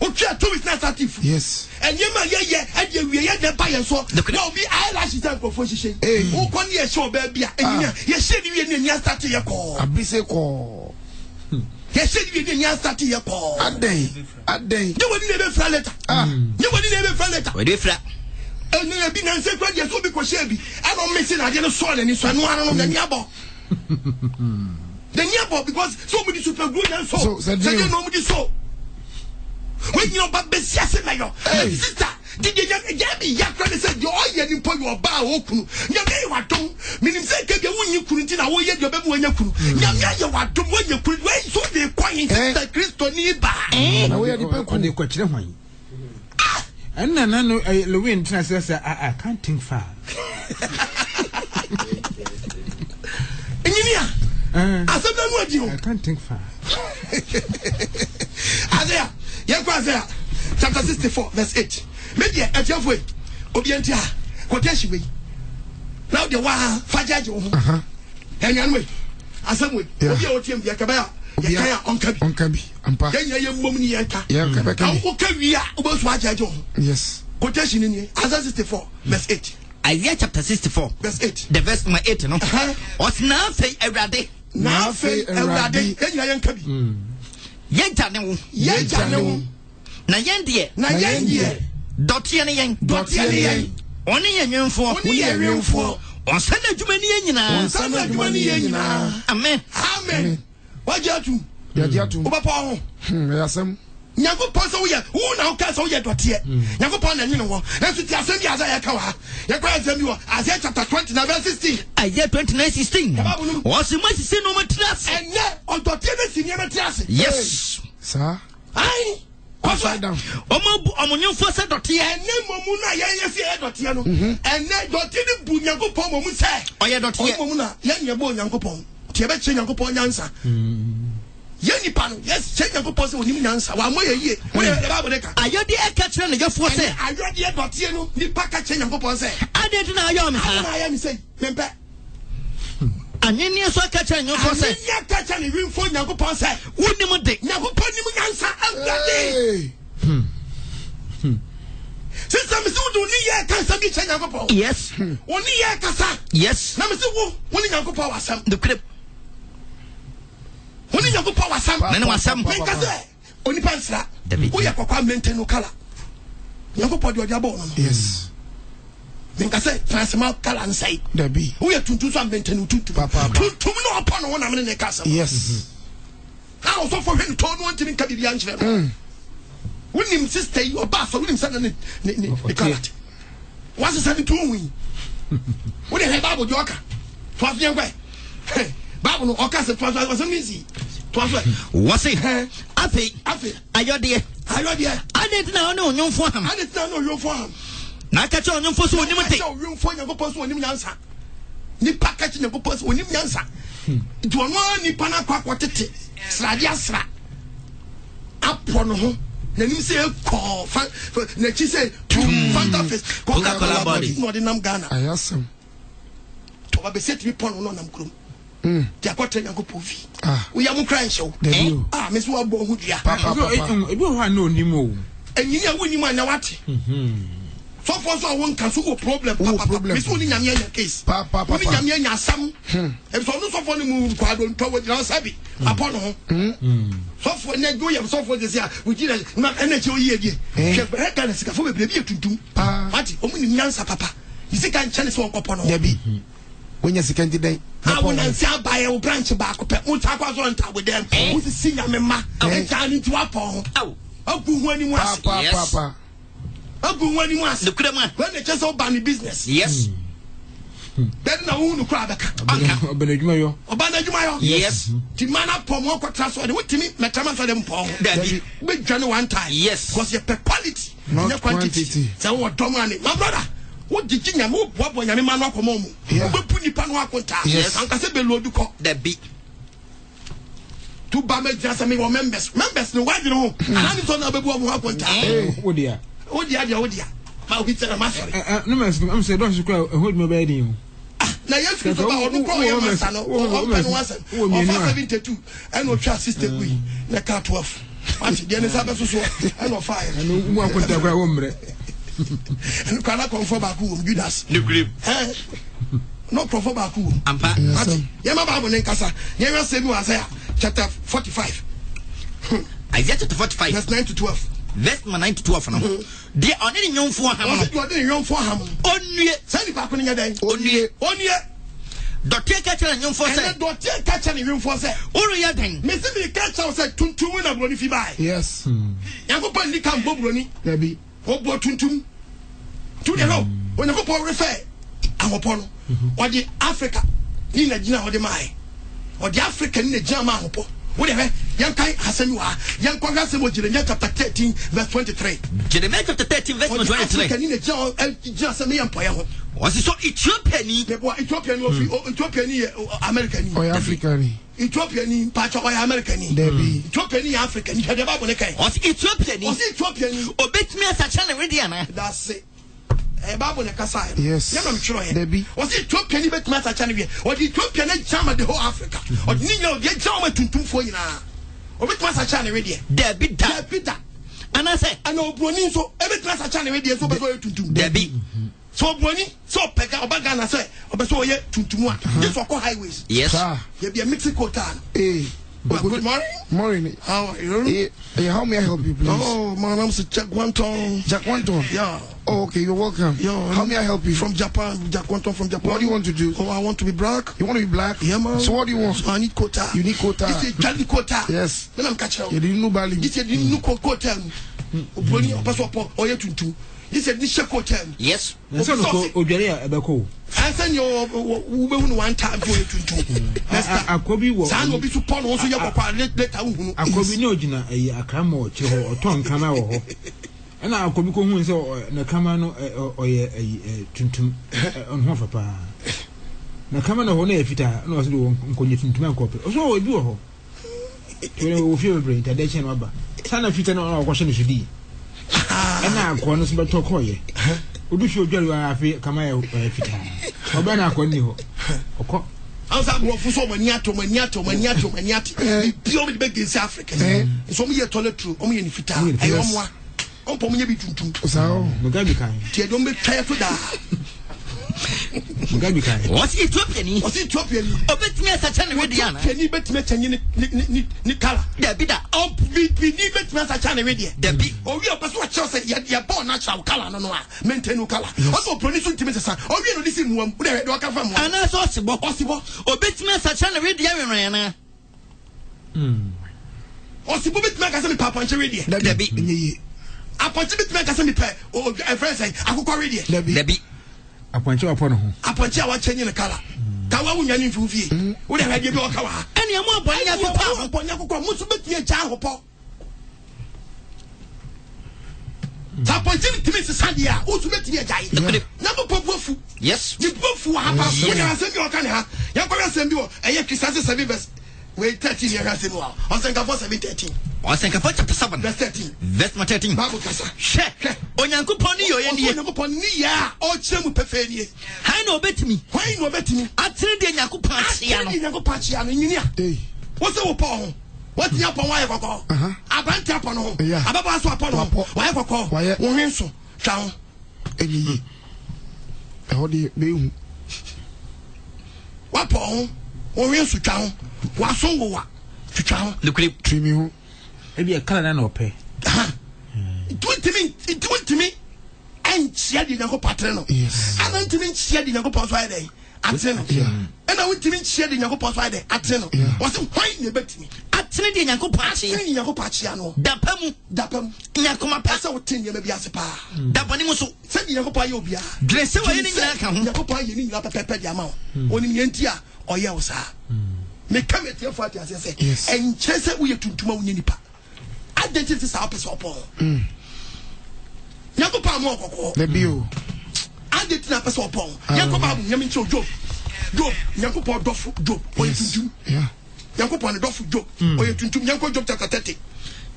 Okay, 2 weeks na start if. Yes. And you man and we the buy and so. Now be eyelashes time for physician. Who can you show baby? And you said you didn't start your call. Abise call. You said you didn't start your call. A day. You wouldn't never fly letter. You wouldn't never fly letter. We do flat. And you have been answered for your so because shabby. I don't miss it. I didn't saw any son one on the nearby. The nearby because so many super good and so. So you know me so. When you know about Bessias, my sister, did you get me? Yakran said, you're all getting for your bar open. You may want to mean, say, when you couldn't in a way, you're better when you could. You want to when you could wait so they quiet that Christo nearby. And we are on the question. And then I know Louis says, I can't think far. Engineer, I said, what you I can't think far. Isaiah. Isaiah chapter 64 verse 8. Maybe at your way, Obientia, quotation way. Now the one Fajajo. And anyway, as some way, Obiotiem Yakaba, Yakaya Onkabi, Ampa, Yaya Mumni Yanka, Yakabaka, Ubos Wajajo. Yes. Quotation in Isaiah 64 verse 8. Isaiah chapter 64 verse 8. The verse number 8, no? What's now say every day? Now say every day, Yankabi. Yejane na yendie dotie ne yen oni yenwemfo onsana adwuma ne nyina amen wajatu obapa ho yasem Nyankopon so ye wo na uka so ye dotie Nyankopon na nyine ho na so ti asem bi Isaiah ka wa ye kwa asem bi wo Isaiah chapter 20 na verse 16 Isaiah 29:16 wasi masisi no matras enne on dotie ne sinie matras yes sir ai upside down omunyumfo se dotie enne momu na ye fi e dotie no enne dotie ne bu Nyankopon momu se oye dotie momu na ye nye bo Nyankopon tie be che Nyankopon nyansa Yeni pano, yes, check your pose when you answer. One way a year, whatever the Bible deca. Are you the catcher and your force? I read the Botiano, the packer change your pose. I didn't know you. I am saying, Mempe. And then you saw catcher and your force. You catch and you for your pose. Wouldn't you take Nyankopon answer? Since I'm so do near cancer, be change your pose. Yes. Only a cassa. Yes. Now, Mr. When Nyankopon was some the crib. When Nyankopon was some, then was some only pansra. We are quite maintain no color. Nyankopon do your bone. Yes. Then I say, transform color and say, there be. We are to some maintain to no upon 1 minute in the castle. Yes. I also for him told one to make the answer. When him sister, your boss, or him suddenly the color. What's the 72 wing? What the hell Bible Joker? 12 young way. Bible no okase twaso was easy. Twaso was it? Afi ayode I didn't know nyomfo ham. I didn't know you for him. Na ka che nyomfo so onim te. You for Nyankopon so onim nyansa. Ni package Nyankopon so onim nyansa. Nti ono ni pana kwa tete. Srade asra. Apo no ho. Na nim say call na chi say Fanta face Coca-Cola body. No de nam Ghana. Ayasem. To ba be set mi pon no nam krom. Ti akwatre Nyankopon fi. We am crying show. Me so abo hu dua. Ebi ho na onimo. Enyini a woni mu anya wate. So for so won can so problem papa. Me so ni nyame anya case. Papa. Ni nyame anya asam. E so no so for ni mu kwado nto we na sabi. Apo no ho. So for na go yam so for this ya. We ji na energy o yie die. Hwe ka na sika fo bebre bi etuntum. Ati o mu ni nyansa papa. Isi kan chane so onkopo no. Debi. When you second day, I will not say by a branch back up. Mutaka on top with them. Who's the senior member? And turning to a pong. Oh, when you want Papa. Oh, when you want the crema. When they just open the business. Yes. Then no one to cry back. Obanajumayo. Yes. The man up for more transfer. What to me, Metama for them pong. Big Johnny one time. Yes. Because your quality, not quantity. So what Tomani, my brother. What did you know? What when you man up from home? We put the panwa contact. Yes, and Cassebe Loduco. The big 2 Bamet just me members. Members, no, why you know? And I'm so now before we have contact. Oh, dear. How we tell a master. No, I'm saying, don't you hold me by you. Now, yes, because about no call my son or 72 and no trust system. We the car 12. What the Nisaba so I know fire. And one put the woman. And cannot confirm Baku, Judas. No grip. No profile Baku. Ampa. Yamababu Nenkasa. Yama Semu Isaiah chapter 45. Isaiah chapter 45. Verse 9 to 12. Verse 9 to 12. They are not young for Ham. You are young for Ham. Only Sandy Papu in your day. Only. Dr. Catcher and young for said, Dr. Catcher and young for said, only a thing. Mr. Catcher said, Tuntum and a Brony Fibai. Yes. Yakopan Nikam Bobroni, Debbie. Bobo Tuntum. To the home. When you go refer, I'm upon or the Africa in the Jina or the Mai or the African in the Jama. Whatever, Yankai Hasanua, Yan Kwagasimo, Jeremiah chapter 13, verse 23. Jeremiah chapter 13, verse 23. Can in the Jasami Empire. Was it so Ethiopian? Ethiopian, American, or African? Ethiopian, Pacha or American, Ethiopian, African, you had a Bible. Was Ethiopian, obey me as a channel, Ridiana. That's it. Babu Nekasai. Yes. I'm sure. Debbie. Was it Ethiopian even Master Channel? Or the Ethiopian Chama the whole Africa? Or Nino, the Jama to for you now. Or with Master Channel radio. Debbie, and I say, I know Bruni, so every Master Channel radio so before to do. Debbie. So Bruni, so Pekka or Bagana say, or so yet to one. This for highways. Yes. You'll be a Mexico town. Well, good morning. Morning. How are you? Hey, how may I help you, please? Oh, my name's Jack Wanton. Jack Wanton? Yeah. Oh, okay, you're welcome. Yeah. How may I help you? From Japan, Jack Wanton from Japan. What do you want to do? Oh, I want to be black. You want to be black? Yeah, man. So what do you want? So I need quota. You need quota. It's a Jolly quota. Yes. Then I'm catching. You didn't know Bali. It's a new quota. Bruni, or Passport, or yet to. He said, this quota. Yes. So, Ojaria, Abako. I send your woman one time for you to do. I could be what I will be supported also. Your papa let I could be no Gina, a cramo, or tongue come out. And I could be going so Nakamano or a tuntum on Hofapa. Nakamano Hone, if it are no, to my copy. So we do. You feel brain, that they can rubber. Sana Fitan or washing should be. And now, corners but talk. Would you go to Kamaya Fita? Or Bana Conio? I was going for so many maniato, pure beggars African. It's only a toilet true, only in Fita. I want one. Oh, Pommy be to so, Mugabi kind. They don't be tired to die. Mugabi kind. What's Ethiopian? What's Ethiopian? Oh, bet me as a channel with Diana. Can you bet me a color? Debbie, oh, we need bet me as a channel with you. Debbie, oh, we are what chose you're born natural color, no, maintain color. Also, producing to Mrs. Oh, you know, this is one, where do I come from? And that's possible. Oh, bet me as a channel with Diana. Oh, see, bet me as a papa and Cheridia. Debbie. I want to make us a pair. Oh, a friend say, I will carry it. Debbie. I point you upon whom. I point you our changing the color. Kawa will you for would have had your kawa. And your more boy, Yaku, must bet me a child. Tapointing to Mrs. Sandia, who to make me a guy. Number Popu. Yes, you both who have a send your canha. Yaku send you a Yakisas service. Wait 13 years as well. I think I was 13. I think I was chapter 7, verse 13. Verse 13. Babu Casa. Check. Onyanko Pony, or Yanko Pony, or Chemu Pefani. I know bet me. Why no bet me? I tell the Yanko Pachiano. Yanko Pachiano in India. What's the Pong? What's the upon why I call? I bant upon home. Yeah. About to upon why I call. Why? One so. Town. Any. How do you? What Pong? One so town. Wasongo wa twitwa the clip trim you e be a color na opɛ it went to me and share the yanko patreno yes and went to me share the yanko pass why dey ateno and I went to me share the yanko pass why dey ateno was why ne bet me ateno the yanko pass yanko pass no dapam yanko ma pass wo tin ye ma bi ase pa dapani mo so se the yanko pa ye obia dresse wa ye ni nyina ka ho yanko pa ye ni nyina pepe dia ma oni nti a oye wo sa me come at your father as I say, and chase we to nipa. Identity is our person. Yakopa more, the bill. Identity is a person. Yakopa, Yamin Job, Yakopa Doff, Job, or you do. Yakopa Doff, Job, or you to Yanko Job chapter 30,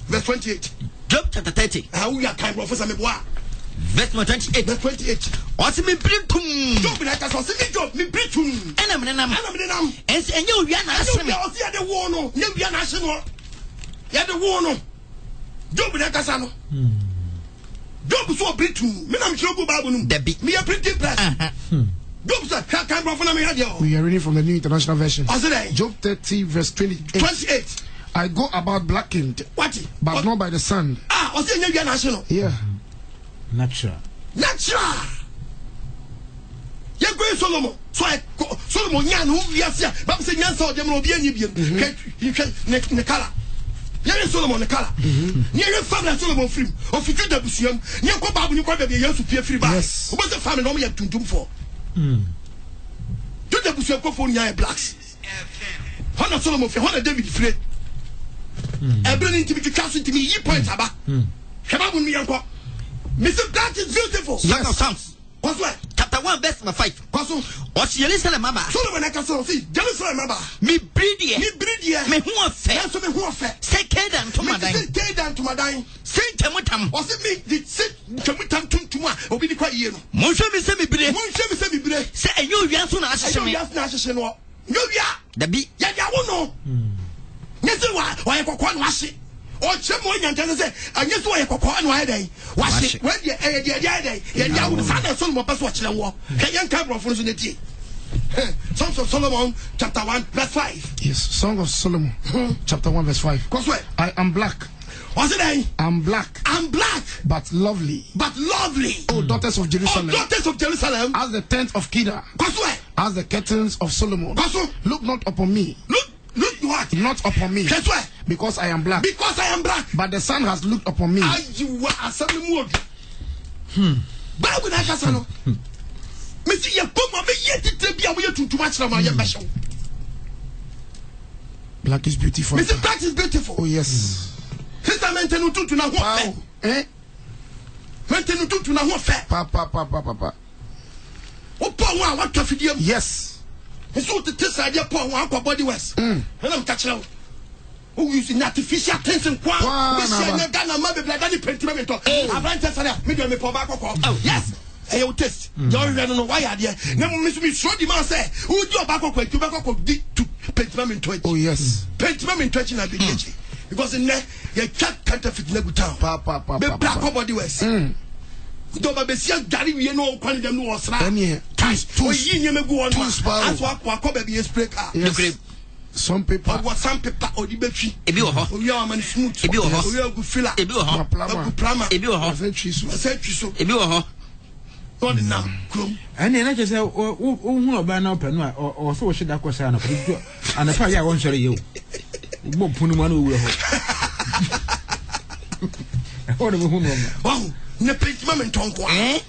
verse 28. Job chapter 30. How we are kind of some bois. Verse 28. Verse 28. What's me bring Job like us, or Job, me bring and I'm and you are national. You are the one, you are national. You are the one. Job na kasa no. Job so Britain. Me na me go Bible no. Me a printing press. Job said, "Can bro for me here." We are reading from the New International Version. Job Job 30 verse 28. I go about blackened, what? But not by the sun. I say you national. Yeah. Natural. You go Solomon. So Solomon yan who we are here. But say yan saw them no be any bien. You can ne color. Yan Solomon ne color. Yan family Solomon free. Of you the busium. Yan ko babu ni ko be yan su pie free ba. Yes. What's the family no me tuntum for? Do the busium ko for yan blacks. Honor Solomon free. Honor David free. Everything to be cast into me, ye points about. Shababu mi yanko. Mr. That is beautiful. Song of Songs. What's what? Chapter 1 verse number 5. What's Jerusalem mama? Solomon I can see Jerusalem mama. Me breedie. Me who affair. So me who affair. Say Kedan to my dying. Kedan to my dying. Say Tamutam. Was it me? Did say Tamutam to my obi quite year. Monsieur me say me bre. Monsieur me say me bre. Say you yasu na ashe me. Yasu na ashe no. No ya. Da bi. Ya wono. Nyese wa kokwa no ahye o chemo nyanta se anyese wa kokwa no ahye dai wa hye we de ya wo fa na Solomon pass wa kire wo hye yanka brofo so netie Songs of Solomon chapter 1 verse 5. Yes, Song of Solomon chapter 1 verse 5. I am black. What's it then? I'm black, but lovely. Oh, daughters of Jerusalem. As the tent of Kedar. As the curtains of Solomon. Look not upon me. Look what? Not upon me. Because I am black. But the sun has looked upon me. Black is beautiful. Black is beautiful. Oh yes. Sister maintain to na ho. Maintain to na ho fe. Papa. Opo wa what kafidie. Yes. So the test idea pour one body west. And I'm touching out. Who using artificial tension? Yes. I will test. You don't know why I did. Never miss me. So the man say, who do back to Pentman in 20? Oh, yes. Pentman in 20 and be because in there, you can't counterfeit Nebu Town. Papa. The black body west. Don't be seen Gary, you know, calling them no was right. Some people or the battery. We are man smooth. We are good filler. And then I just say, oh, by now, or so should I question and a fire won't show you. Won't put one who will. Wow, ne Pentman Tonqua, eh?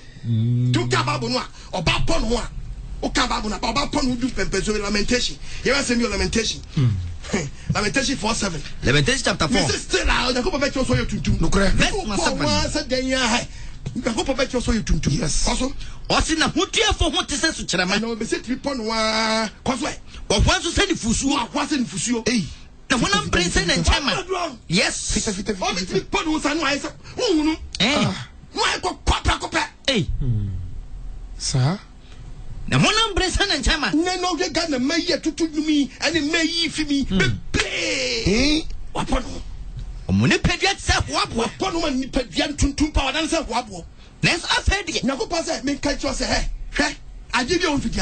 To Cababona or Bapon. O kababuna baba pon do pempezo lamentation. You want send your lamentation. Lamentation 4:7. Lamentation chapter 4. This is still out. The couple bet you so you tuntum. No correct. Said then ya. The couple bet you so you tuntum. Yes. Also, what's in a hotia for what is to Chirama? No, be set 3.1 cosway. Or once to send fusu, what's in fusu. Eh. The one I'm praising and chairman. Yes. Only 3.1 sunrise. Oh, eh. Why go copper? Eh. Sir? The one I'm praising and chairman. No, they got the mayor to me and the mayor for me. Eh? What? Munipediat said what? One woman pedian to power and said what? Let's have it. Nakupa said, make catch us a hey. I give you on for the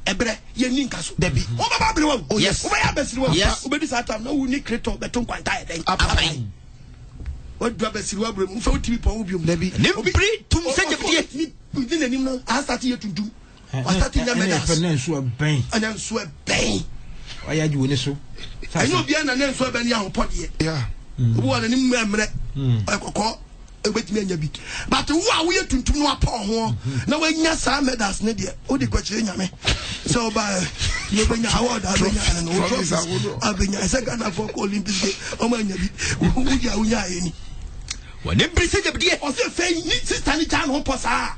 Ebre, ye ninkaso. Debbie. Oh, yes. Yes. Obedi Satan, no, we need creator, but don't quite die. What do I best you have? For TV Pobium, Debbie. Never breed to say, within an hymn, I started to do. I started to bang. And then swear bang. Why are you in so? I know beyond and then swear bang young potty. Yeah. Who are an immigrant? I could call. But who are we to know upon? No way, yes, I made us, Nadia. Oh, the question, so by you bring your award, I've been a second for Olympic. Oh, my, who are any? When they present a dear, or say, sister, time home passa.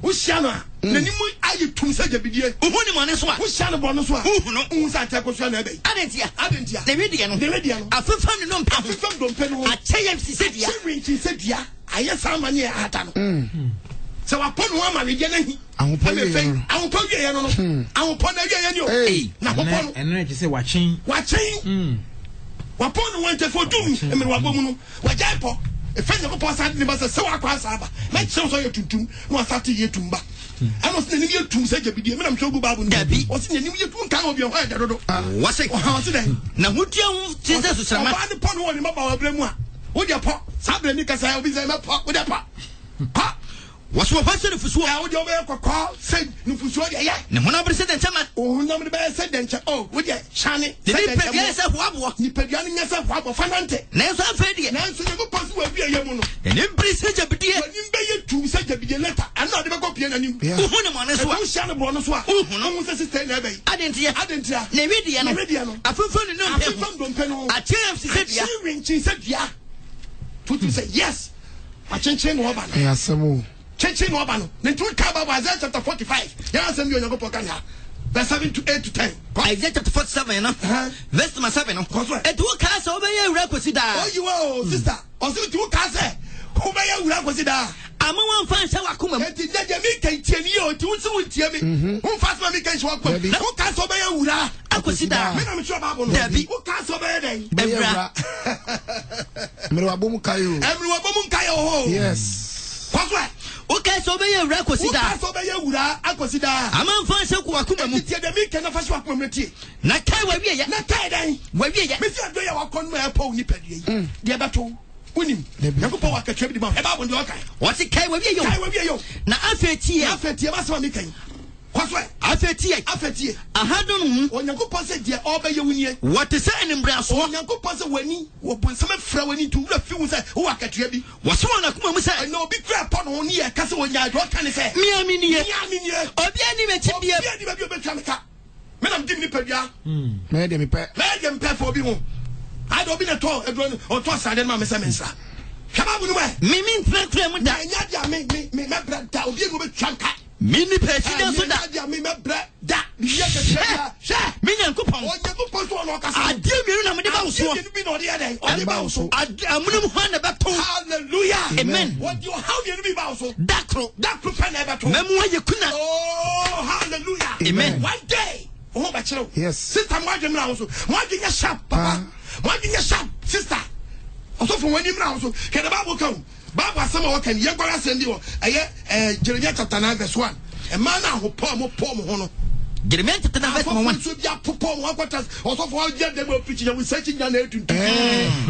Ushana, Nanimu, I you to say a video. Who man is what? Ushana bonus one. Who Santa Cosana? I didn't hear. The median. I feel found no pay. I tell you, she said, yeah, I have some money at them. So upon one, my beginning, I will put you. I will put you. I will put you. Now, and then you say, watching. wapon went for doom e me wabomu no wajaipo e fanya ko posa de ba se wa kwa saba me che so yetuntum no asate yetumba ano se ni yetum se jabidie me na msho bu babu dabi o se ni yetum kan obi o ha de dodo wase na hutia hu Jesus sama ba de pon woni maba wa bremu a wo de po sabre ni kasa obi se me po wo de pa ha waso pase ne fuso a wo de obe kokko se ne fuso de ye ne hona president chama o hona me be se de nche o wo de chane se de pedia se hoabo ni pedia ni se hoabo fanante na so afedie na so ne ko pasu wa bia ye mu no ene president jabidie ni be ye tu se jabidie letter ana de be ko pie na ni hu ne mo ne so a sia ne bro no so a hu no se sister na be adentia na wedie no afenfo ne no mpe no a chef se dia winchi se dia tutu say yes a chenchen no oba no ya semo chenchen no oba no ne tu ka ba Isaiah chapter 45 ya asem bi onyago poka ya verse 7 to 8 to 10 Isaiah chapter 47 no verse 7 no etu ka se obeye wura kosi da oh you oh sister o se tu ka se obeye wura kosi da ama wan fan se wakoma mu eti jeje mi kan tiani o ti wusu wuntie mi un fa so mi kan se wakoma na o ka se obeye wura akosi da me na me sure babo no dabi o ka se obeye den ebra mere wabom kayo ho yes kwaso o ka se obeye wura kosi da o ka se obeye wura akosi da ama fan se ku wakoma mu tie de mi kan na fa so wakoma mu tie na kai wa wie ya na kai den wa wie ya me fi adoya wakon ma e pa oni padue yi de beto unim yakopo wakatwa bi di ma e ba bo de okai wati kai wa wie yo na afetie ba se ma mi kan kwaso afetie ahadun onyakopo se de obeye wunie wati se enimbre so onyakopo se wani wo bonsam fra wani tu wura fi wu se wo wakatwa bi waso na kuma mu se na obi kra pa no ni e ka se wonya do ka ne se miamini obi ani me chibie obi ani ba bi obetwa me ka me nam dim ni padua me de me pe for bi ho ade obi na to edro o to sade ma me se me nsra haba bu ni we mi ntrakra mu da nya dia me brada obi no betwa ka mini person so da dia me brada ye ke she mi nyankopon onyankopon so no kasa ade miru na me de ba wo so bi no de den o de ba wo so amunum ho na beto hallelujah amen what you how you be ba wo so dakro pa na beto memu aye kuna oh hallelujah amen one day oh ba chiro yes sister mo adwe mra wo so mo adwe nya sharp papa mo adwe nya sharp sister also from when you mra wo so ke the bible come Bible asema wakan ye kwara sendi wo eye Jeremiah chapter 9 verse 1 e man na ho po mo ho no Jeremiah chapter 9 verse 1 so bia po mo akwata also for je dem preach ya we search nya na etuntu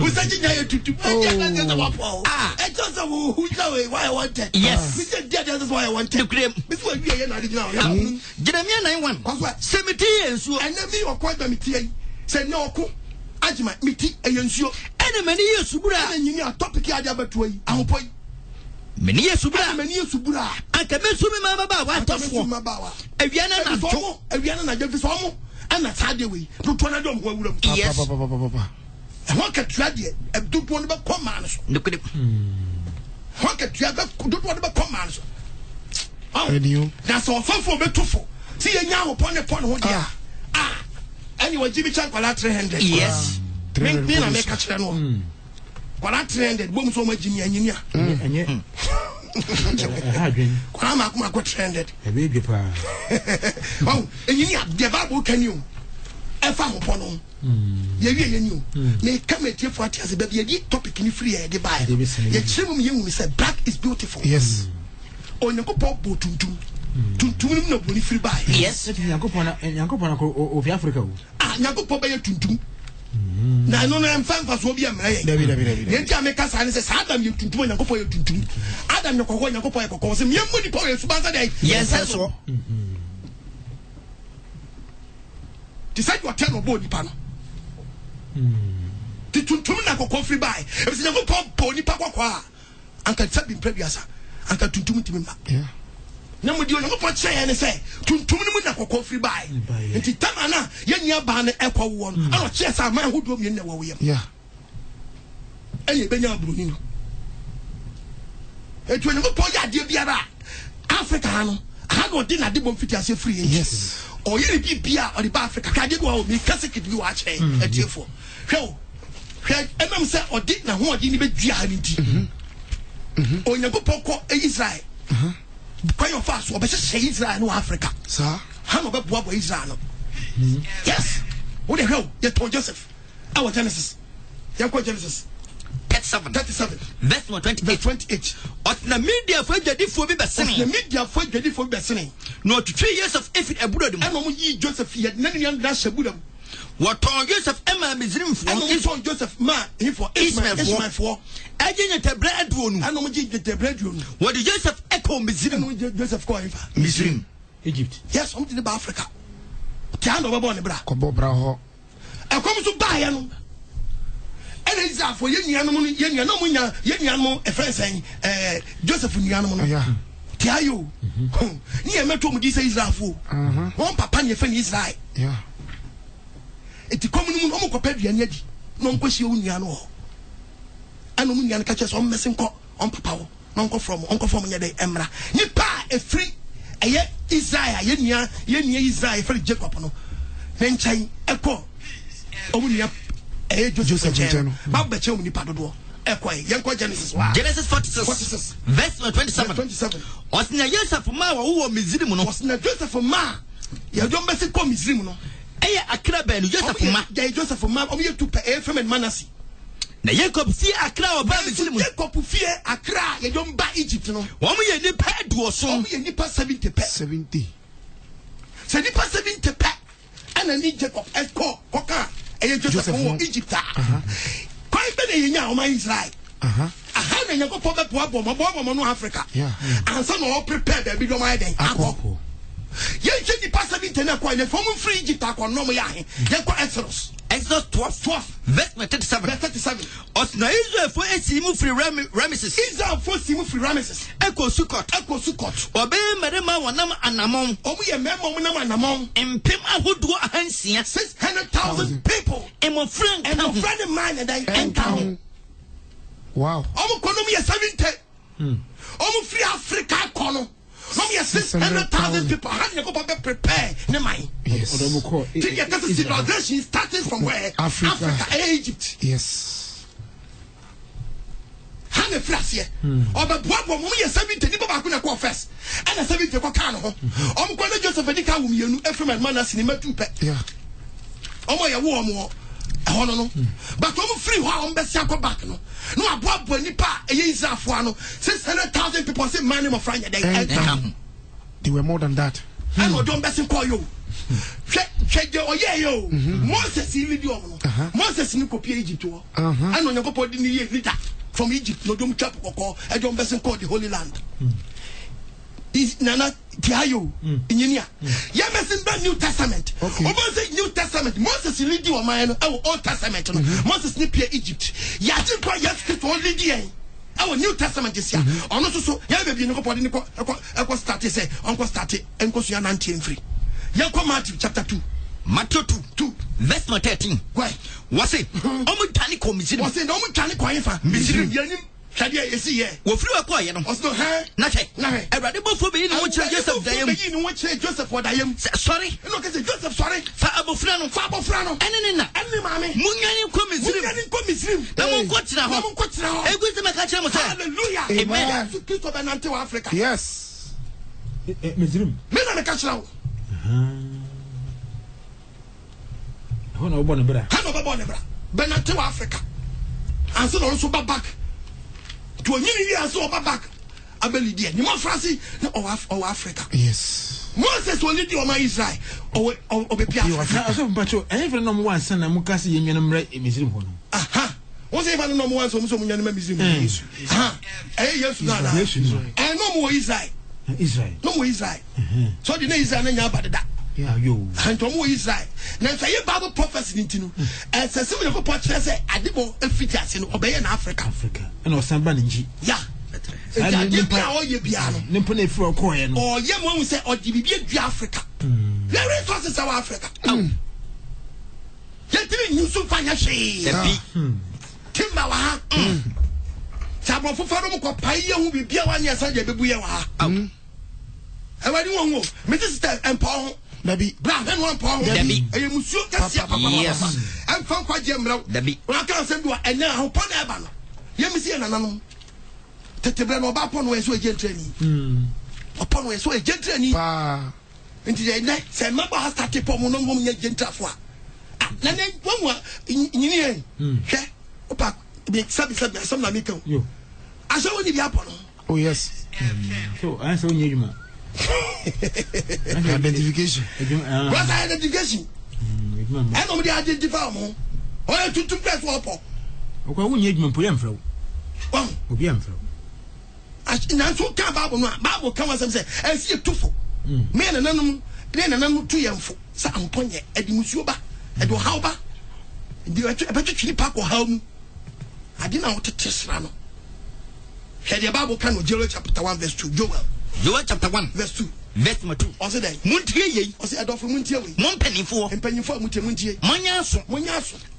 we search nya etuntu e na je wa po e just who we why I wanted yes we said that's why I wanted the cream me so wi ye na original Jeremiah 9:1 semiti ensuo enemi okwa da miti se nya oku ajima miti eyensuo ene mani yesubura ene nyini a topic ya dia beto yi ahopoi mani yesubura aka mesumi ma ba wa tofo awiana na je fiso mo ana sade we doto na dom ho awuram yes e ho ka tua de doto no be koma no so nekode ho ka tua be doto no be koma no so radio na so fofo be tofo si ye nya ahopon ne pon ho dia anyway Jimmy Chan kwala 300 yes me na me ka kire no kwala 300 bom so ma Jimmy anyinia enye kwala ma kuma ko 300 e be dwe pa oh enyinia de Bible kan you e fa ho pono ye wie ye new me come tie for atiase ba bi ye topic ni free e de ba ye chirem ye hu say black is beautiful yes onyankopɔ bo tuntum tuntum no boni free ba yes yankopɔn ko ofi Africa wo yankopɔ ba ye tuntum na no no emfa so obi amra ye dabi ye ntia me kasa ne se Adam ye tuntum yankopɔ ye tuntum Adam ne kokɔ yankopɔ ye kokɔ se me mu ni pɔ ye subanza dai yes so ti say you tell no bo ni pa no ti tuntum na kokɔ free ba e se yankopɔ bo ni pa kokɔ a anka tabi previous anka tuntum ti me ma na mo di onyankopɔ kyerɛ ne sɛ tuntum no mu na kokɔ free bae nti tama na yɛnyia ba ne ɛkɔ wo no ana kyerɛ sɛ man hodo mi ne wo yam ɛyɛ benya abroni no etu onyankopɔ yɛ adeɛ biara Africa ha no ha no de na de bom fiti ase free yes ɔyɛ bi bia ɔde ba Africa ka de wo mi kase kidi wo akyerɛ atiefo hwɛ ɛnam sɛ ɔde na ho ɔde ni bedua ha nti onyankopɔ kɔ Israel kwa yo fast o be se Israel no Africa sir ha no be boa Israel no yes wo de hwe ye ton Joseph our Genesis Genesis 37 verse 28 otna media for jadi for be besene the media for jadi for besene no to 3 years of if abudodum and no yi Joseph yet nan yan da shabudam what on Joseph Emma Mizrim for on Joseph ma he for Ismail for agent the bread one and no ji the bread one what Joseph echo Mizrim Joseph ko ifa Mizrim Egypt yes something about Africa tiano baba on bra ko bra ho e kom so ba ya no and is that for yenianom yenianom e friend saying Joseph nianom no yeah tiayo ni e meto mu di say Israel fo won papa ne fe ni Israel yeah eti komunum no mo kopa duane adi no nko hie uniano ho anom uniano ka che so mmese nko on papa ho no nko from nya dey emra ni pa e free eye Israel yenia Israel fe Jacob no nenchai eko omunia Joseph Cheno Baba Cheno ni padodo ekoi yenko Genesis 46 verse 27 osina Joseph ma wo Mizrim no osina Joseph ma ya don bese ko Mizrim no eye akra ba no Joseph ma ya Joseph ma o ye tu pe Ephraim and Manasseh na Jacob fi akra o ba Mizrim Jacob fi akra ya don ba Egypt no wo mo ye ni pa duoso wo ye ni pa 70 pe 70 se ni pa 70 pe ana ni Jacob eko koka eye Joseph wo Egypt kwai be na yenya o ma Israel aha na nyako po be boa no Africa ansa no prepare da bi do ma den akọ ye che ni pastor bi tena kwa ne from free Egypt akọ no mo ya he ye kwa Exodus 12 verse 37 osna Israel for esimu free Ramesses Israel for simu free Ramesses eko Sukot obe merema wonam anamon omu ye mema omu nam anamon empem ahodo ahansia 600,000 people emo friend man and I wow omu kono ye 70 omu free Africa kono no me 600,000 people how you go prepare ne mind yes to get the civilization starting from where Africa Egypt yes how the flash here oba boabo mo ye 70 ni baba ko na ko first and 70 ko kan ho omo ko na Joseph edi ka wo mienu Ephraim and Manasseh ni matu pe yeah omo ye wo omo hono no but omo free ho omo be sia ko back no no aboabo ni pa eye Israel fo ano 600,000 people say man of Franya they were more than that and no don be sin call you cheje oye yo Moses lead you no Moses ni copy Egypt wo and on Yakobod ni ye leader from Egypt no don chap kokko e don be sin call the Holy Land is nana tiayo engineer ya mesin ba New Testament Moses New Testament Moses lead you man no Old Testament no Moses ni pie Egypt ya tin kwa ya to lead you our New Testament is here ono so ya be bi ni Yakobod ni ko start say onko start enko so ya 19 free ya ko Matthew chapter 2 Matthew 2 verse 13 why was it omu tani ko Mizrim was it omu tani ko yefa Mizrim yanim Shadia is here. Wo free akwa ye no. Osto ha. Na che. Everybody bofo be ni wo kire Joseph dayem. Be ni wo kire Joseph dayem. Sorry. No ke Joseph sorry. Fa abofra no. Ene na. Ene maame. Munyani ko Mizrim. Na mo ko tira ho. Egu se maka kire mo say. Hallelujah. Amen. To Kristo be nante wa Africa. yes Mizrim Me na me ka kire ho. Hono obo ne bra. Ha no be ne bra. Be nante wa Africa. Anso no so back. To nyini wi aso back abeli dia ni mo France na o Africa yes Moses only di o ma Israel o be pia na aso mpacho enye no mo wansa na muka se yenwene mra Mizrim ho no aha won say fa no mo wansa so mo nyane ma Mizrim Yesu aha Yesu na no mo Israel no mo Israel so di na Israel na nya badeda yeah yo anto mo Israel na fa ye Bible prophecy ni tinu se se mo ko portrait say adebo efiti ase no obeye na Africa and osamba nji yeah ya bia o ye bia no nimpo na efro ko ye no o ye mo hu say o di bibia dua Africa there resources our Africa ye tiri nyusu fanya hwe timba wa ha sabo foforo mo ko pai ye hu bibia wa ne asa je bebu ye wa ha e wa ni won wo me sister empo Dabi bra hen one pound Dabi e musuo kasia papa em fan kwa je mraw Dabi wa kan se do ena ho pon e ba no ye mi sie nananom tetebre no ba pon we so ejentrani opon we so ejentrani pa nti je ne se maba ha start pon mo no ngom nya jentrafo a na ne wonwa nyini hwe Opa, be sabi some na make yo asa woni bi apo no. Oh yes. So answer onye adwuma Identification. What's identification? I know they identify mo. O tutu press opo. Okwa wonye adwuma mpo yam frawo. Obi am frawo. Na so ka Bible no, Bible ka wasem say esi tufo. Me na nanum, ne na nanum tu yemfo. Sa amponye edimusuo ba, edo haw ba. Ndi ebetwetwi pa ko haw mu. Ade na wotete sra no. Hear the Bible can Joel chapter 1 verse 2. Joel chapter 1 verse 2. Verse 2. Also then. Muntie ye. Also adofo muntie we. Mon panifo. Empanifo muntie. Monyaso.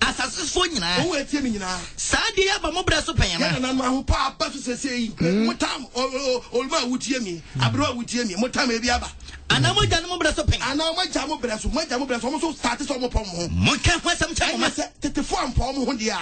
Asase fo nyina. Wo etie mi nyina. Saade ya ba mobra so panya na. Na na ho pa ba so sesei. Mutam olma wutie mi. Abro wutie mi. Mutam e bi aba. Ana mo gya no mobra so panya. Ana mo gya mo bra so. Mo gya mo bra so. Mo so start so mo pom ho. Mo ka kwasam cha mo ma. Tetefo ampom ho dia.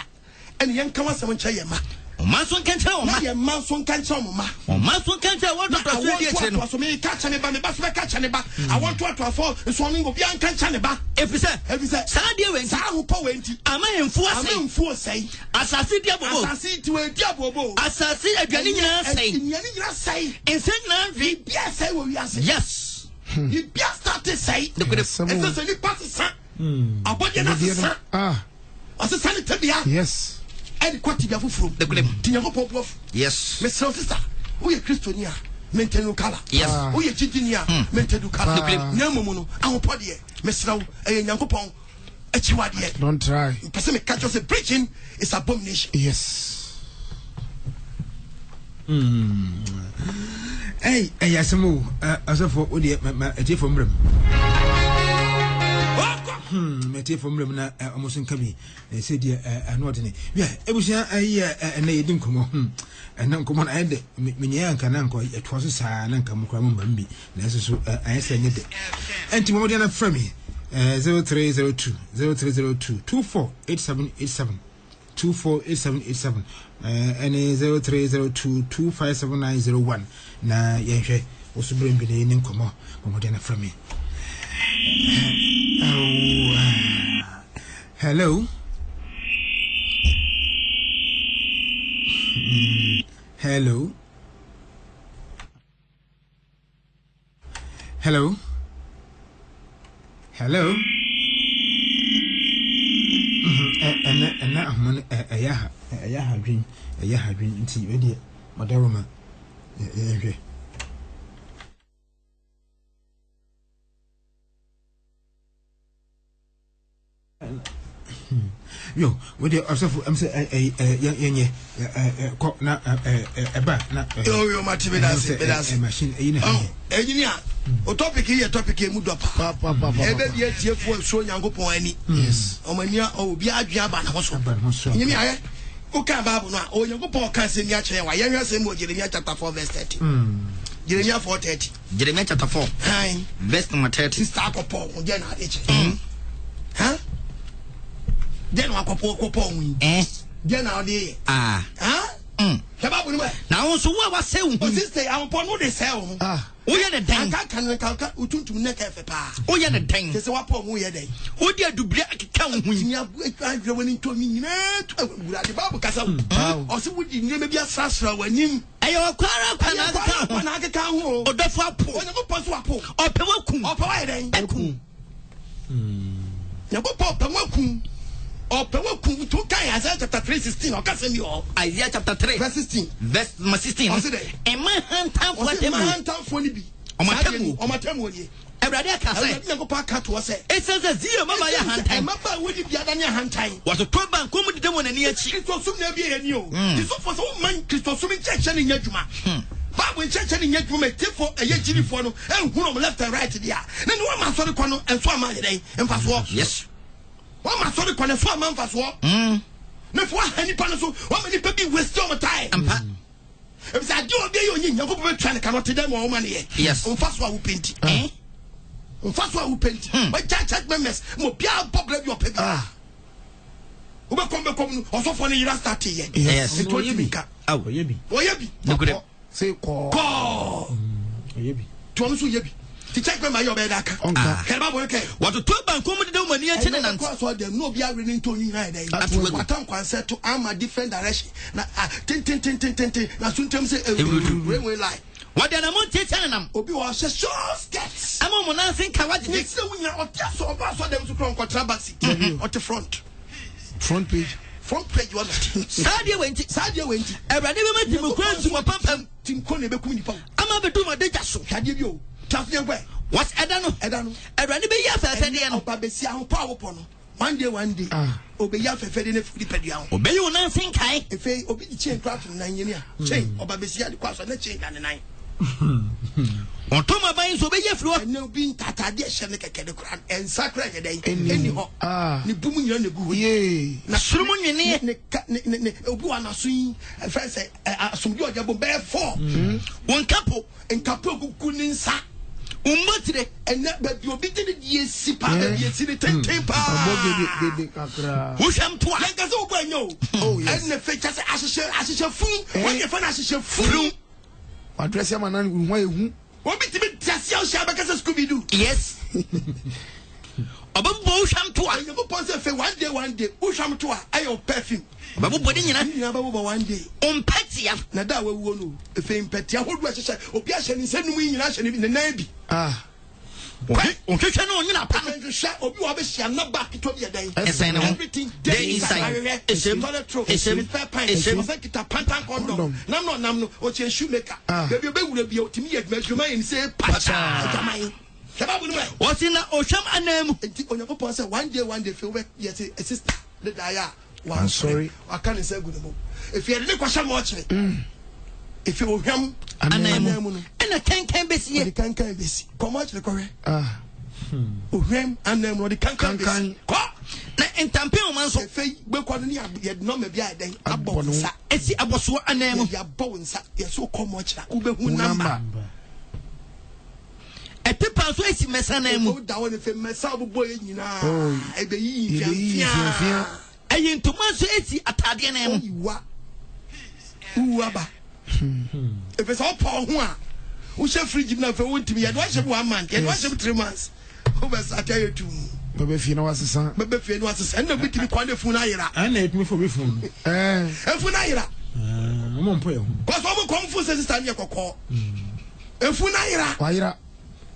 Ene yen ka wasam cha ye ma. Mason can tell my Mason can tell my Mason can tell what I want to me catch and me bass catch and back. I want to fall swimming of young catch and back. If you say, Sadia went, Sahu Point, I may enforce say, as I see Diabo, I see to a Diabo, as I see a Ganina say, and say, yes, I will, yes, you just start to say, the good of any party, son. I want you to as a sanitary, yes. And quite the from the glim. Tinyago yes. Miss Sister, we are Christiania, maintain color. Yes, we are Chidinia, maintain color. Namuno, our body, Miss Row, a Yankopon, a Chiwadia. Don't try. Pacific catch us preaching is abomination. Yes. Hey, yes, as of what would you a from room? Mete from Remna almost in Kabi, said, an ordinary. Yeah, it was a year and they didn't come on. And non come on, I had Minian Cananco, it was a sign and come from Bambi. Necessary, I said it. And Timothy Fremi 0302 0302 248787 248787 and 0302 257901. Na Yanshe was to bring me in Como, Modena Fremi. Hello. Hello. Hello. Hello. And now I'm a dream. See, ready, Madaroma. Yo, with your I'm saying yo Matividas machine engineer o topic here mudo pa ebe bi atiefo so Nyankopon ani yes o mania o bi adua ba na ho so engineer o ka Bible no o Nyankopon ka se ni a kire wa yenhwe se mo Jeremiah chapter 4 verse 30 Jeremiah 4:30 Jeremiah chapter 4 verse number 30 sister Paul o je na ade huh then wakopo wi then now dey Keba bunu na won so wa se hu sister ampo no dey sell wo ye ne den kan utuntum ne ka fe pa wo ye ne den se wa po mu ye den wo dia dubria akeka hu ni adwe woni to mi nyina gura de babu kasa o se wudi nyeme bia sasra wanim ayo kwara kwana akeka hu odofo apo onye mo poso apo ope wakum ope wa ye den ekum nyabo ope wakum opewakum to kai Isaiah chapter 3:16 okasemi o Isaiah chapter 3 verse 16 verse 16 e man hantam for ni bi o matemu ni Ebrade aka say Nyankopon aka to say it says zero mama ya hantan mama wodi bia da ne hantan was to ban ko mu de mo na ni achi Christosum na bia yani o so for so man Christosum ncheche ni nyadwuma Bible ncheche ni nyadwuma tifo eye jirifo no ehunu left and right dia na ni wa ma sori ko no enso ama yeden emfaso yes one man sorry kwane so man fa so na fo hani pa no so one man pa bi waste your time ampa e bi sa di obi ye onyi Nyankopon be twa ne kan ote dem o man ye yes on fa so a wo penti on fa so a wo penti we church members mo bia problem your pedi wo be kom no osofo ne yira start ye yes e to yi ka awo ye bi o ye bi no good say ko ye bi to no so ye bi to check my yobedaka. What to talk about come to the money and tenant. So there no be a running to you. That's what I'm concerned to. I'm a different direction. Now, now sometimes say, we lie. What then I'm on telling Obi was a short sketch. I'm on nothing. What did So we are so about them to come contraband on the front page. Front page was Sadia went. Every day we met him to my papa. Tim Coney Becuni. I'm a bit too much. Had you tell me where? What's Edano? Every day, yeah, Babesia power upon. One day, obey ya for Fedin Filipedia. Obey you nothing, Kai. If they obey the chain craft in 9 years, chain or Babesia the cross on the chain and the 9. On Toma Bains obey your floor, no being Tatadia Shanaka and Sacra day, anyhow. The booming on the good, yea. Nasrumun, Obuana swing, and first say, some Georgia bear 4. One couple and couple couldn't sack. Umatre and that but you beat it yes yes the temper Wusham to like as over no and the fetch as a fool when you find as a fool address your man what be to just your shabaka Scooby Doo yes Above Wusham to I never pass one day Wusham to I perfume Babu Bodina one day Petia Nada will know if I'm Petia who was a Opiashan in sending me in the Navy. Okay, no, you're not going to shut or you are not back to your day. Everything day inside. It's a mother trophy. It's a fair pint. It's a pantan condom. No, what's your shoemaker? Maybe will be to me at Measure and say, Pacha. What's in the ocean and name? On your papa said one day, feel yes, a sister, the Daya. I'm sorry. I can't say good. If you had a question watching, if you will come and I can't be seen, you can't be seen. Come out the correct. Uhim and them, the can't be in Tampio, man, so fake, but when you had no maybe I then about it's a boss and name of your bones. You're so come watch that Ube number. A tip of Swayze Messa name down if a messable boy, you know, I be Ayin to manso eti atade na em uaba if it's all power ho a wo she fridge na fa wontimi ya do she 1 month ya do she 3 months wo be sata ya tu bebe fie na wasesa na bitimi kwa na fun na yira na etimi fo be fun fun na yira mo mpo ye ho ko so mo kom fun se sister ne kokko fun na yira wa yira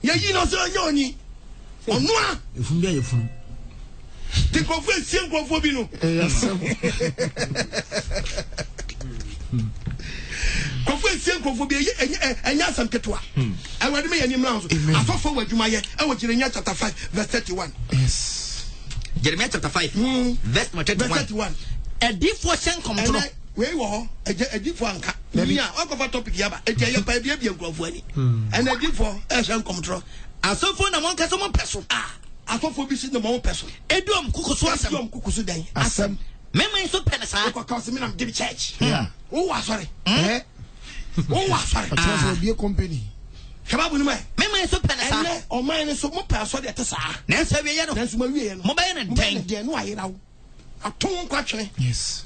ya yi no so nya oni onu a fun bia ye fun the conference same conformi no conference same conformi enya sam ketwa I want me anim now so afofo wadwuma ye e wo Jeremiah chapter 5 verse 31 yes Jeremiah chapter 5 verse 31 edifo shen komtro we wo edifo anka ni a akofa topic yaba eje pa bia nkrofo ani and edifo shen komtro asofo na monka so mo peso afofo bi si no mo person edom kukuso asem edom kukuso dan asem mema so penasa ko ka se me na dey church wo wa sorry wo wa sorry atwa be company shababu ni mai mema so penasa ene o mai ne so mo pa so de tesa na so wie ye no na so ma wie ye no mo ba ye na den de no ayira wo aton kwatwe yes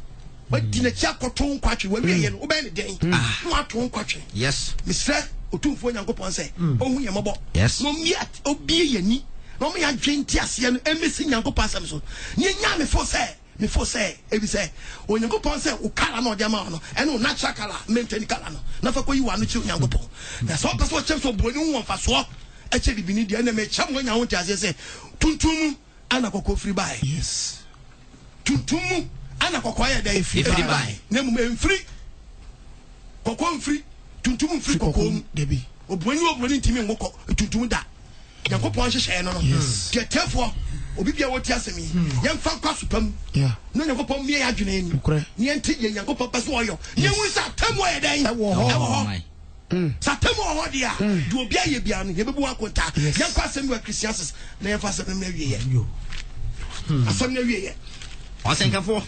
what dina chia koton kwatwe wa wie ye no wo ba ne den no aton kwatwe yes misra otumfo nyankopon se ohun ye mobo yes no mi obi ye ni no me ya dwenti ase no emesi nyankopon asem so ne nya me fo say ebi say onyankopon say o kala no de ma no ene o natural kala maintain kala no na fa ko yi wa no chi onyankopon na so person o chem so boni won fa so e che bibini de na me chem wo nya ho ti ase say tuntum ana kokko free buy yes tuntum ana kokko ya da free buy na mu mfiri kokko mfiri tuntum mfiri kokko debi oboni ntimi ngoko tuntum da yankopon hyehyɛ no no tietefo obi bia woti asemi yemfa kwa sopam no yankopon mie adwene ni ne enti yankopon paso oyo ne hu sa tamo yɛ dan ɛwɔ hɔ sa tamo hɔ dia do obi aye bia no yebebu akonta yemfa asemi wa Christians na yemfa asemi na wie yɛ asemi na wie yɛ ɔsenkafo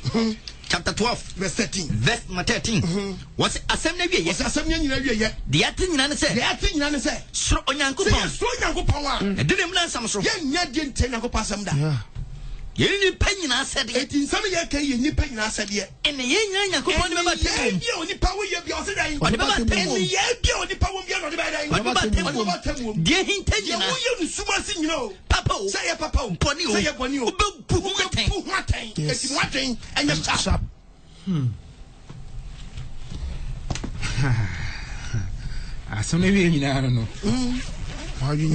chapter 12 verse 13 verse 13 was asem na wie yes asem nyina wie ye de ate nyina ne se soro onyankopon wa e de nem na nsam so ye nya de nte nyankopon asem da Yeni penyina said it in some year can you penya said ye and the yen yakupon about them. You only power you be also dying. What about them? You only power be on the bed. What about them? Dear Hinton, you sumasin, you know. Papa, say a papa, pony, say a pony, it's one thing, and you're sharp. So maybe I don't know. How you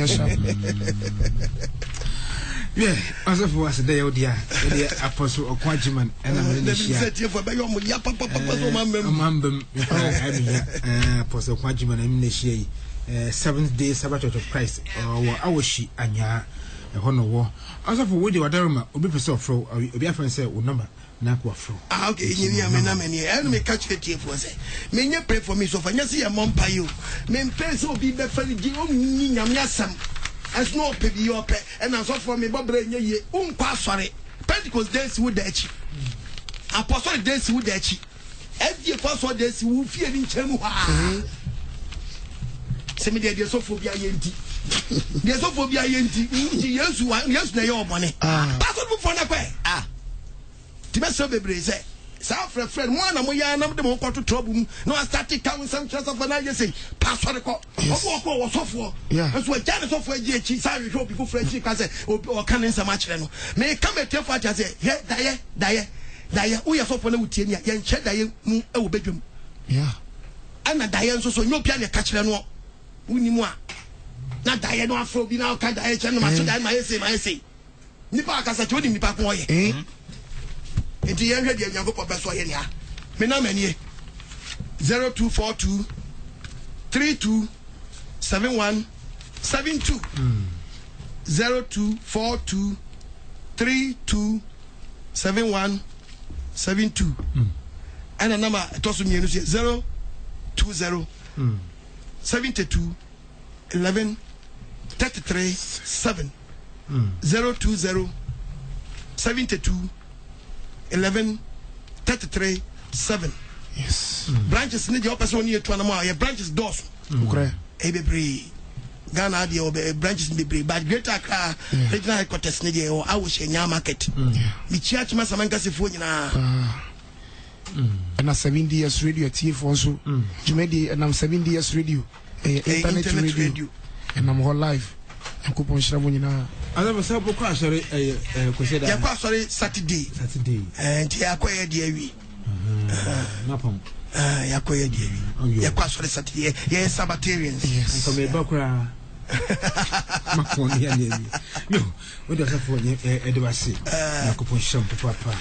yeah, as of was the idea, the apostle or quadruman, and I'm set here for by your papa, apostle quadruman, amnesia, 7th day Sabbath of Christ, or our she, and ya, a honor war. As of Woody Wadarma, Obi so fro, or your friend said, number, Nakwa fro. Okay, you many, and me catch the tear for say. May you pray for me so far, you see a mom pay you. Men pay so be the felly, yam. As no pay your pay, and as of for me, Bob Brain, sorry. Pentecost days would that Apostolic days would that every apostle days who fear in Chemu. Semi de sophobia yenti. De sophobia yenti. Yes, na your money. Pastor for na kwe. Timeso bebre say. Sa friend one na moya na dem ko to trouble no start count some chance of na say pastor ko. Okwo wo sofo. So e jane sofo agi echi sa hwe obi ko friend ka say o kan nsam a kire no. Me come tell for say he daye wo ya sofo na wutie ni ya nche daye mu e wo bedwam. Yeah. Ana daye nso so nyopia ne ka kire no. Unimu a na daye no afro bi na ka daye che no ma so daye ma yese nipa akasa che odi nipa ko ye enti ye hwe de nyango po beso ye nia me na manie 0242 32 71 72 0242 32 71 72 ana number to so mienu 020 72 11 33 7 020 72 11 33 7. Yes. Branches need your person near to animal. Your branches doors. Okay. Ebebre Ghana the branches in the but Greater Accra regional headquarters need or I wish in your market. The church must have a phone and a 70 years radio at TF also. Jimedi and I'm 70 years radio. Internet radio. And I'm all live. And coupon Shramunina. I never saw Boko sorry, sorry, Saturday. And he acquired the Napom. Yakoya dear. Yakwa Saturday. Yes, Sabbatarians. Yes. And from a Bokra. No, what does that for you? Edward say? Coupon Sham Papa.